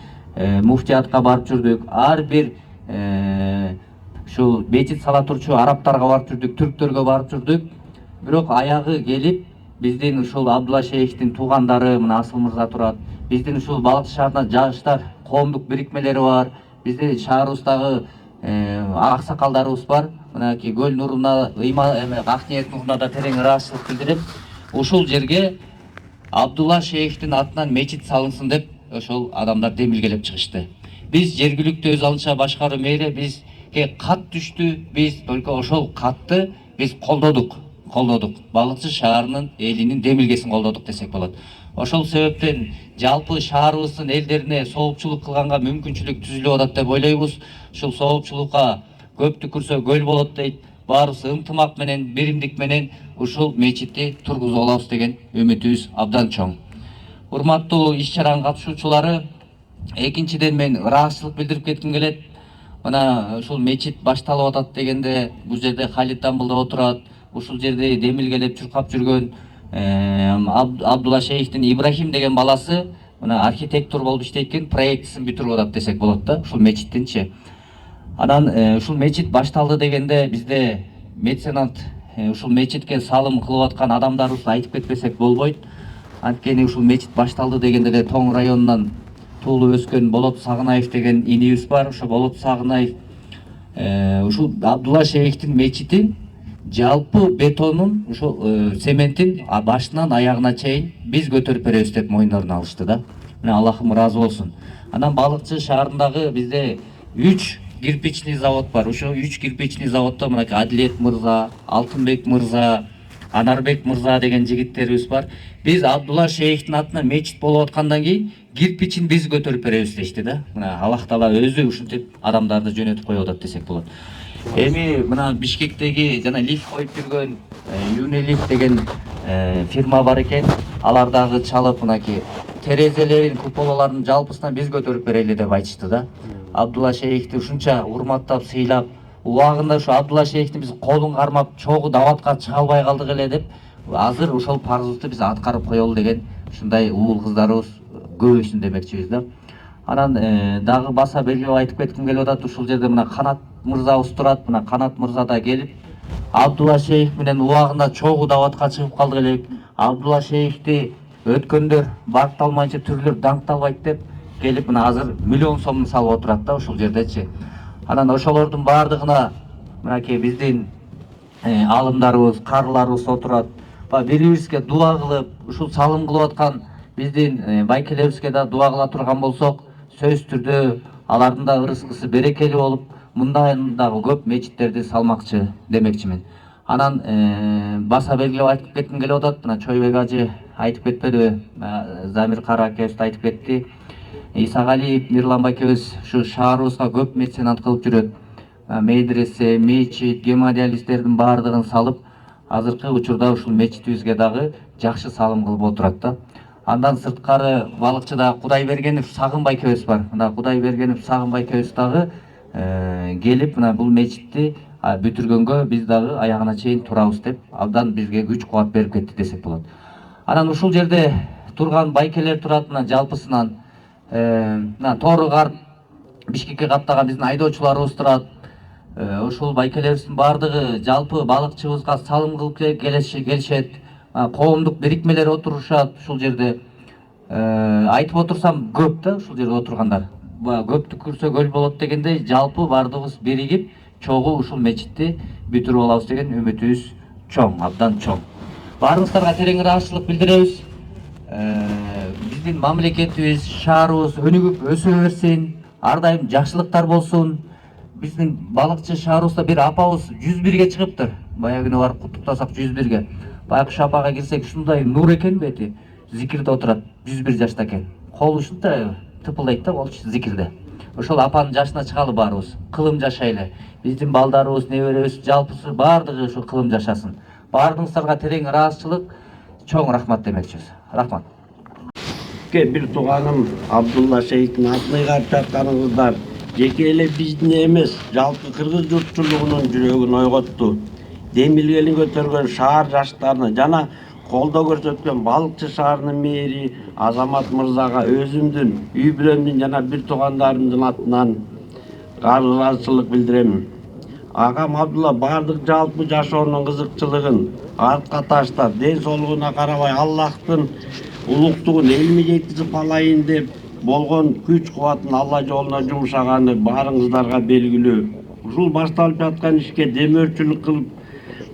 муфтиятка барып жүрдүк. Ар бир ушул мечит сала турчу арабтарга барып жүрдүк, түрктөргө барып жүрдүк. Бирок аягы келип биздин ушул Абдулла Шейхтин туугандары, мына Асыл мырза турат. Биздин ушул Балыкчы шаарында жаштар коомдук бирикмелери бар. Биздин шаарыбыздагы аксакалдарыбыз бар. Мынакей Көл нуруна, Ак ниет нуруна да терең ыраазычылык билдирип, ушул жерге Абдулла Шейхтин атынан мечит салынсын деп ошол адамдар демилгелеп чыгышты. Биз жергиликтүү өз алынча башкаруу мэрия бизге кат түштү. Биз только ошол катты биз колдодук. Балыкчы шаарынын элинин демилгесин колдодук десек болот. Ошол себептен жалпы шаарыбыздын элдерине соопчулук кылганга мүмкүнчүлүк түзүлүп атат деп ойлойбуз. Ушул соопчулукка көп түкүрсө көл болот дейт. Баарыбыз ынтымак менен, биримдик менен ушул мечитти тургузуп алабыз деген үмүтүбүз абдан чоң. Урматтуу иш-чаранын катышуучулары, экинчиден мен ыраазычылык билдирип кетким келет. Мына ушул мечит башталып атат дегенде, бул жерде Халид Дамбылда отурат. Ушул жерде демилгелеп чуркап жүргөн Абдулла Шейхтин Ибрахим деген баласы мына архитектор болуп иштейт экен, проектисин бүтүрүп атат десек болот да, ушул мечиттинчи. Анан ушул мечит башталды дегенде бизде меценат ушул мечитке салым кылып аткан адамдарыбызды айтып кетпесек болбойт. Анткени ушул мечит башталды дегенде эле Тоң районунан туулуп өскөн Болот Сагынаев деген инибиз бар. Ошо Болот Сагынаев ушул Абдулла Шейхтин мечити жалпы бетонун ушул цементин башынан аягына чейин биз көтөрүп беребиз деп мойнуна алышты да. Мына Аллахым ыраазы болсун. Анан Балыкчы шаарындагы бизде 3 кирпичный завод бар. Ошо 3 кирпичный заводдо мына Адилет мырза, Алтынбек мырза, Анарбек мырза деген жигиттерибиз бар. Биз Абдулла Шейхтин атына мечит болуп аткандан кийин кирпичин биз көтөрүп беребиз дешти да. Мына Аллах Таала өзү ушинтип адамдарды жөнөтүп коюп атат десек болот. Эми мына Бишкектеги жана лифт коюп жүргөн Юнилифт деген фирма бар экен. Алар дагы чалып мынакей терезелерин, куполаларын жалпысынан биз көтөрүп берели деп айтышты да. Абдулла Шейхти ушунча урматтап, сыйлап, убагында ушу Абдулла Шейхтин биз колун кармап, чогуу даватка чыга албай калдык эле деп, азыр ошол парызыбызды биз аткарып коелу деген ушундай уул кыздарыбыз көбөйсүн демекчибиз да. Анан дагы баса белгилеп айтып кетким келип атат, ушул жерде мына Канат мырзабыз турат, мына Канат мырза да келип Абдулла Шейх менен убагында чогуу даватка чыгып калдык элек. Абдулла Шейхти өткөндөр бакталмайча түрлөр даңкталбайт деп келип мына азыр миллион сомун салып отурат да ушул жердечи. Анан ошолордун баардыгына мынакей биздин алымдарыбыз, карыларыбыз отурат. Бири-бирибизге дуа кылып, ушул салым кылып аткан биздин байкелерибизге да дуа кыла турган болсок, сөзсүз түрдө алардын да ырыскысы берекелүү болуп, мындан дагы көп мечиттерди салмакчы демекчимин. Анан баса белгилеп айтып кетким келип атат. Мына Чойбек ажы айтып кетпедиби? Замир Кара акебиз айтып кетти. Исагалиев Мирлан байкебиз ушу шаарыбызга көп меценат кылып жүрөт. Медресе, мечит, гемодиализдердин баардыгын салып, азыркы учурда ушул мечитибизге дагы жакшы салым кылып отурат да. Андан сырткары Балыкчыда Кудайбергенов Сагын байкебиз бар. Мына Кудайбергенов Сагын байкебиз дагы келип мына бул мечитти бүтүргөнгө биз дагы аягына чейин турабыз деп абдан бизге күч кубат берип кетти десек болот. Анан ушул жерде турган байкелер турат, мына жалпысынан мына Тору карт Бишкекке каттаган биздин айдоочуларыбыз турат. Ушул байкелерибиздин баардыгы жалпы балыкчыбызга салым кылып келишет. Коомдук бирикмелер отурушат ушул жерде. Айтып отурсам көп да ушул жерде отургандар. Көптү көрсө көл болот дегендей жалпы баардыгыбыз биригип чогуу ушул мечитти бүтүрүп алабыз деген үмүтүбүз чоң, абдан чоң. Баарыңыздарга терең ыраазычылык билдиребиз. Биздин мамлекетибиз, шаарыбыз өнүгүп өсө берсин, ар дайым жакшылыктар болсун. Биздин Балыкчы шаарыбызда бир апабыз 101ге чыгыптыр. Баягы күнү барып куттуктасак 101ге. Байкуш апага келсек ушундай нур экен бети, зикирде отурат, 101 жашта экен. Колу ушундай тыпылдайт да болчу зикирде. Ошол апанын жашына чыгалы баарыбыз, кылым жашайлы. Биздин балдарыбыз, неберебиз жалпысы баардыгы ушу кылым жашасын. Баардыгыңыздарга терең ыраазычылык, чоң рахмат демекчибиз. Рахмат. Бир тууганым Абдулла Шейхтин атын ыйгарып жатканыңыздар жеке эле биздин эмес, жалпы кыргыз журтчулугунун жүрөгүн ойготту. Демилгелин көтөргөн шаар жаштарына жана колдоо көрсөткөн Балыкчы шаарынын мэри Азамат мырзага өзүмдүн, үй бүлөмдүн жана бир туугандарымдын атынан ыраазычылык билдирем. Агам Абдулла бардык жалпы жашоонун кызыкчылыгын артка таштап, ден соолугуна карабай Аллахтын улуктугун элиме жеткизип алайын деп болгон күч кубатын Алла жолуна жумшаганы баарыңыздарга белгилүү. Ушул башталып жаткан ишке демөөрчүлүк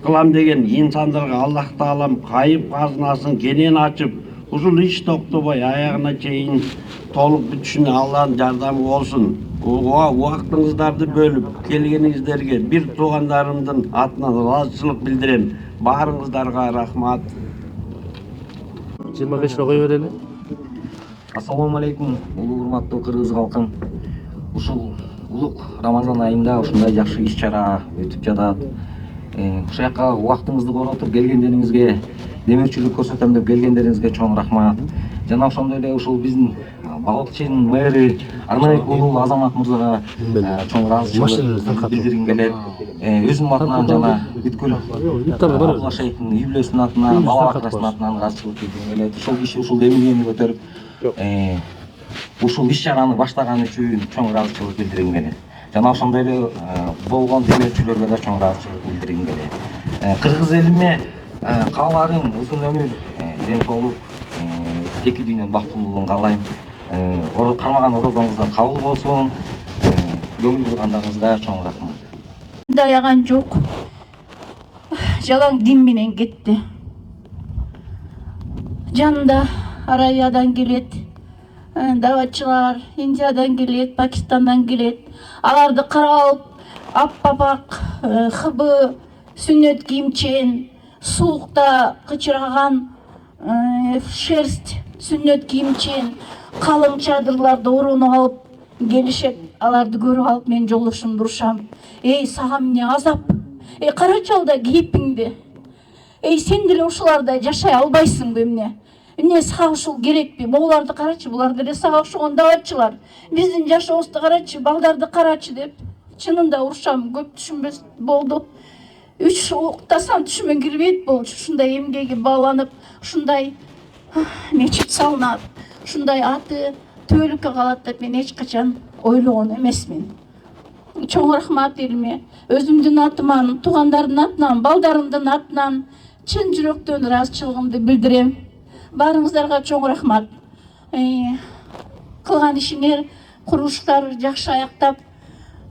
кылам деген инсандарга Аллах Таалам кайып казынасын кенен ачып, ушул иш токтобой аягына чейин толук бүтүшүнө Алланын жардамы болсун. Убактыңыздарды бөлүп келгениңиздерге бир туугандарымдын атынан ыраазычылык билдирем. Баарыңыздарга рахмат. 25 кое берели. Ассаламу алейкум, улуу урматтуу кыргыз калкым. Ушул улук Рамазан айында ушундай жакшы иш-чара өтүп жатат. Ушул жака убактыңызды коротуп келгендериңизге, демөөрчүлүк көрсөтөм деп келгендериңизге чоң рахмат. Жана ошондой эле ушул биздин Балыкчынын мэри Арманбек уулу Азамат мырзага чоң ыраазычылык билдиргим келет. Өзүмдүн атынан жана бүткүл Абдулла Шейхтин үй бүлөсүнүн атынан, бала акырасынын атынан ыраазычылык билдиргим келет. Ушул киши ушул демилгени көтөрүп, ушул иш-чараны баштаган үчүн чоң ыраазычылык билдиргим келет. Жана ошондой эле болгон демөөрчүлөргө да чоң ыраазычылык билдиргим келет. Кыргыз элиме кааларым узун өмүр, ден соолук, эки дүйнөнүн бактылуулугун каалайм. Кармаган орозоңуздар кабыл болсун. Көңүл бургандарыңызга чоң рахмат. Даяган жок. Жалаң дин менен кетти. Жанында Арабиядан келет, даватчылар, Индиядан келет, Пакистандан келет. Аларды карап, аппапак, хыбы, сүннөт кийимчен, суукта кычыраган шерсть, сүннөт кийимчен, калың чадырларды орунуп алып келишет. Аларды көрүп алып мен жолдошумду урушам. Эй, сага эмне азап? Эй, карачы алда кейпиңди. Эй, сен деле ушулардай жашай албайсыңбы эмне? Эмне сага ушул керекпи? Могуларды карачы, булар деле сага окшогон даватчылар. Биздин жашообузду карачы, балдарды карачы деп. Чынында урушам, көп түшүнбөс болду. 3 уктасам түшүмө кирбейт болчу. Ушундай эмгеги бааланып, ушундай мечит салынат, ушундай аты төөлүккө калат деп мен эч качан ойлогон эмесмин. Чоң рахмат элиме. Өзүмдүн атыман, туугандардын атынан, балдарымдын атынан чын жүрөктөн ыраазычылыгымды билдирем. Барыңыздарга чоң рахмат. Кылган ишиңер, курулуштар жакшы аяктап,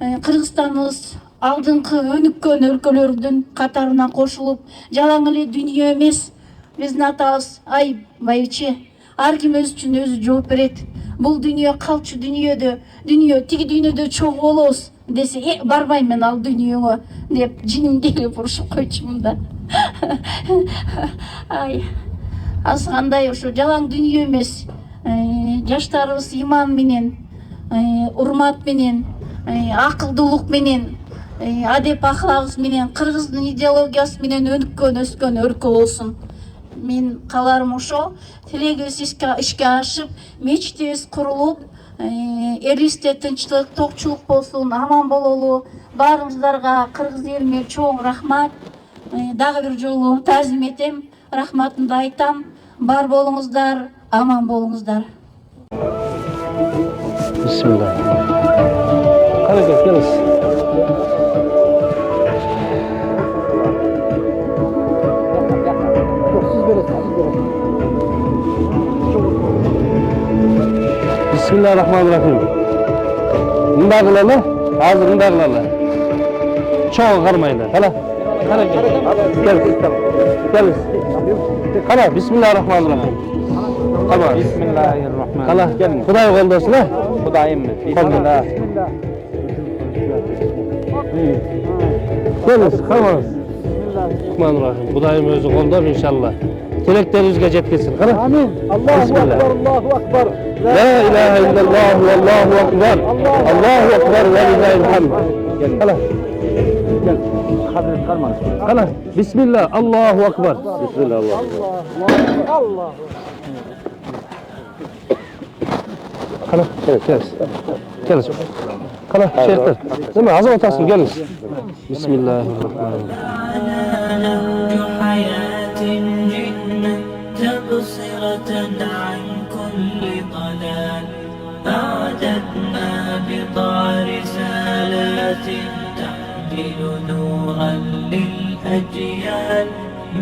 Кыргызстаныбыз алдыңкы өнүккөн өлкөлөрдүн катарына кошулуп, жалаң эле дүйнө эмес, биздин атабыз ай байче, ар ким өз үчүн өзү жооп берет. Бул дүйнө калчу дүйнөдө, тиги дүйнөдө чогуу болобуз десе, барбайм мен ал дүйнөгө деп жинимди элеп урушуп койчумун да. Ай, азгандай ошо жалаң дүйнө эмес, жаштарыбыз иман менен, урмат менен, акылдуулук менен, адеп ахлагыбыз менен, кыргыздын идеологиясы менен өнүккөн өскөн өлкө болсун. Мен кааларым ошо, тилегибиз ишке ашып, мечитибиз курулуп, элибизде тынчтык, токчулук болсун, аман бололу. Баарыңыздарга кыргыз элиме чоң рахмат. Дагы бир жолу таазим этем, рахматымды айтам. Бар болуңуздар, аман болуңуздар. Bismillah. Karaköy geliriz. Bismillahirrahmanirrahim. Mındagılarla, hazır mındagılarla. Çoğu karmayla. Kala. Gel. Kala. Bismillahirrahmanirrahim. Tamam. Bismillahirrahmanirrahim. Kala gelin. Kuday koldosun ha? Kudayım mı? Bismillah. Geliniz, kalmanız. Bismillahirrahmanirrahim. Kudayım özü koldur inşallah. Dileklerimizge yetkilsin. Kala. Amin. Allahu Ekber, Allahu Ekber. La ilahe illallah ve Allahu Ekber. Allahu Ekber ve lillahil hamd. Gel. Kala. Gel. Hazret kalmanız. Kala. Bismillah. Allahu Ekber. Bismillah. Allah. Kala. Gel. Kala. Şeyhler. Değil mi? Azam otasın. Gelin. Bismillahirrahmanirrahim. تبصرة عن كل ضلال أعددنا بضع رسالات تحمل نورا للأجيال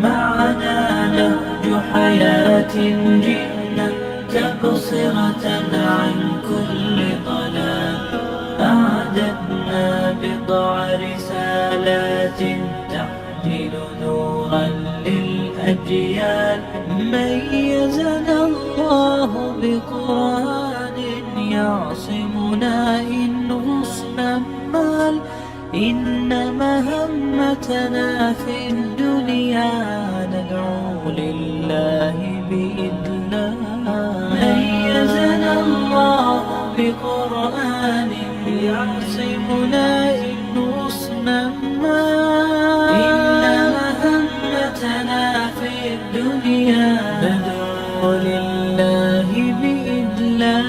معنا نهج حياة جئنا تبصرة عن كل ضلال أعددنا بضع رسالات تحمل نورا للأجيال ميزنا الله بقرآن يعصمنا إن غصنا المال إن مهمتنا في الدنيا ندعو لله بإذنه ميزنا الله بقرآن يعصمنا إن غصنا المال إن مهمتنا في الدنيا ندعو لله بإذنه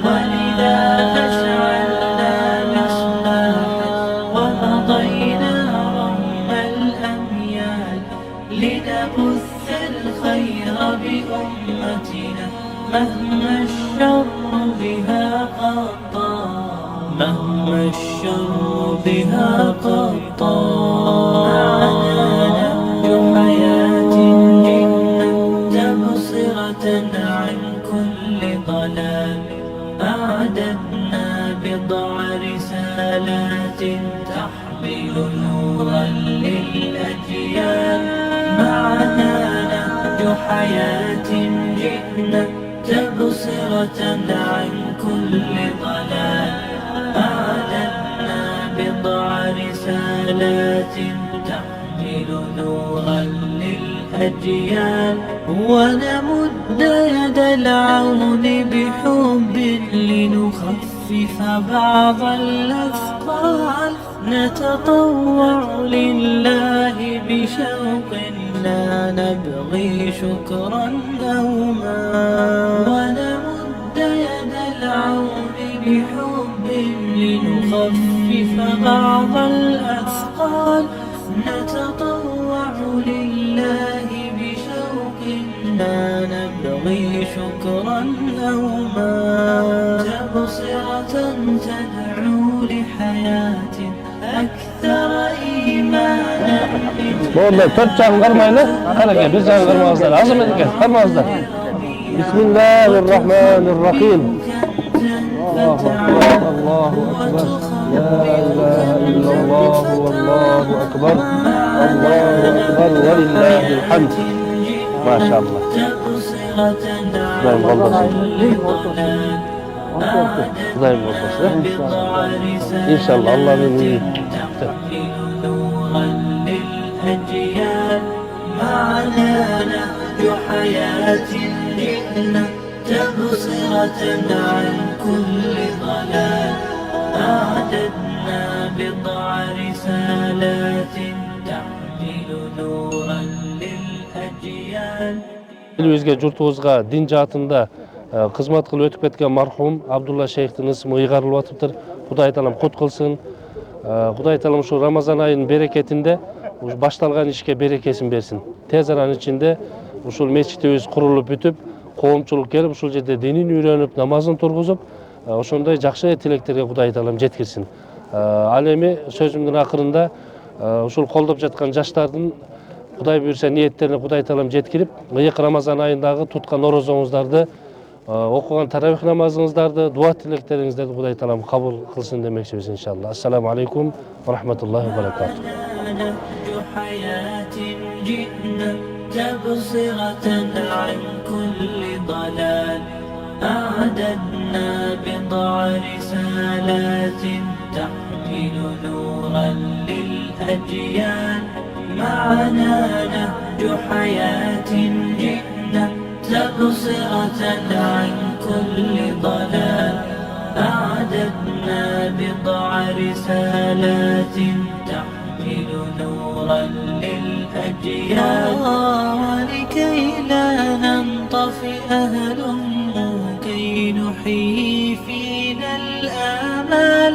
ولذا أشعلنا مصباحا ومضينا رغم الأميال لنبث الخير بأمتنا مهما الشر بها قطع بضع رسالات تحمل نورا للأجيال معنا نهج حياة جئنا تبصرة عن كل ضلال أعددنا بضع رسالات تحمل نورا للأجيال ونمد يد العون بحب لنخفف بعض الأثقال نتطوع لله بشوق لا نبغي شكرا دوما ونمد يد العون بحب لنخفف بعض الأثقال نتطوع لله بشوق لا نبغي شكرا دوما تبصرة تدعو لحياة أكثر إيمانا والله ترجع قرمينا أنا كيف بزعل قرمازنا لازم أنك قرمازنا بسم الله الرحمن الرحيم الله أكبر الله أكبر لا إله إلا الله والله أكبر الله أكبر ولله الحمد ما شاء الله دايم غلط دايم غلط إن شاء الله الله من للأجيال معنا نهج حياة جئنا تبصرة عن كل ضلال أعددنا بضع رسالات تحمل نورا للأجيال Elibizge jurtubuzga din жаатында кызмат кылып өтүп кеткен мархум Абдулла шейхтин ысмы ыйгарылып атыптыр. Кудай таалам кут кылсын. Кудай таалам ушу Рамазан айынын берекетинде башталган ишке берекесин берсин. Тез аранын ичинде ушул мечитибиз курулуп бүтүп, коомчулук келип ушул жерде динин үйрөнүп, намазын тургузуп, ошондой жакшы тилектерге Кудай таалам жеткирсин. Ал эми сөзүмдүн акырында ушул колдоп жаткан жаштардын Кудай буйрса ниеттерине Кудай таалам жеткирип, ыйык Рамазан айындагы туткан орозоңуздарды, окуган таравих намазыңыздарды, дуа тилектериңиздерди Кудай таалам кабыл кылсын демекчибиз иншалла. Ассаламу алейкум ва рахматуллахи ва баракатух. تبصرة عن كل ضلال أعددنا بضع رسالات تحمل نورا للأجيال معنا نهج حياة جئنا تبصرة عن كل ضلال أعددنا بضع رسالات تحمل نورا للأجيال ولكي لا ننطفئ هلموا كي نحيي فينا الآمال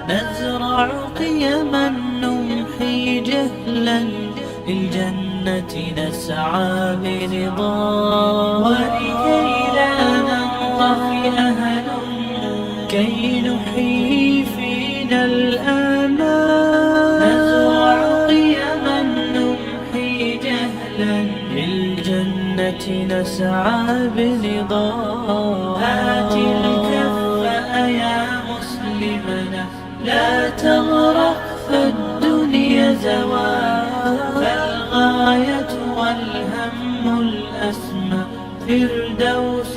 نزرع قيما نمحي جهلا للجنة نسعى برضا ولكي لا ننطفئ هلموا كي نحيي فينا الآمال نزرع قيما نمحي جهلا للجنة نسعى برضا هات الكف يا مسلمنا لا تغرق فالدنيا زوال فالغاية والهم الأسمى فردوس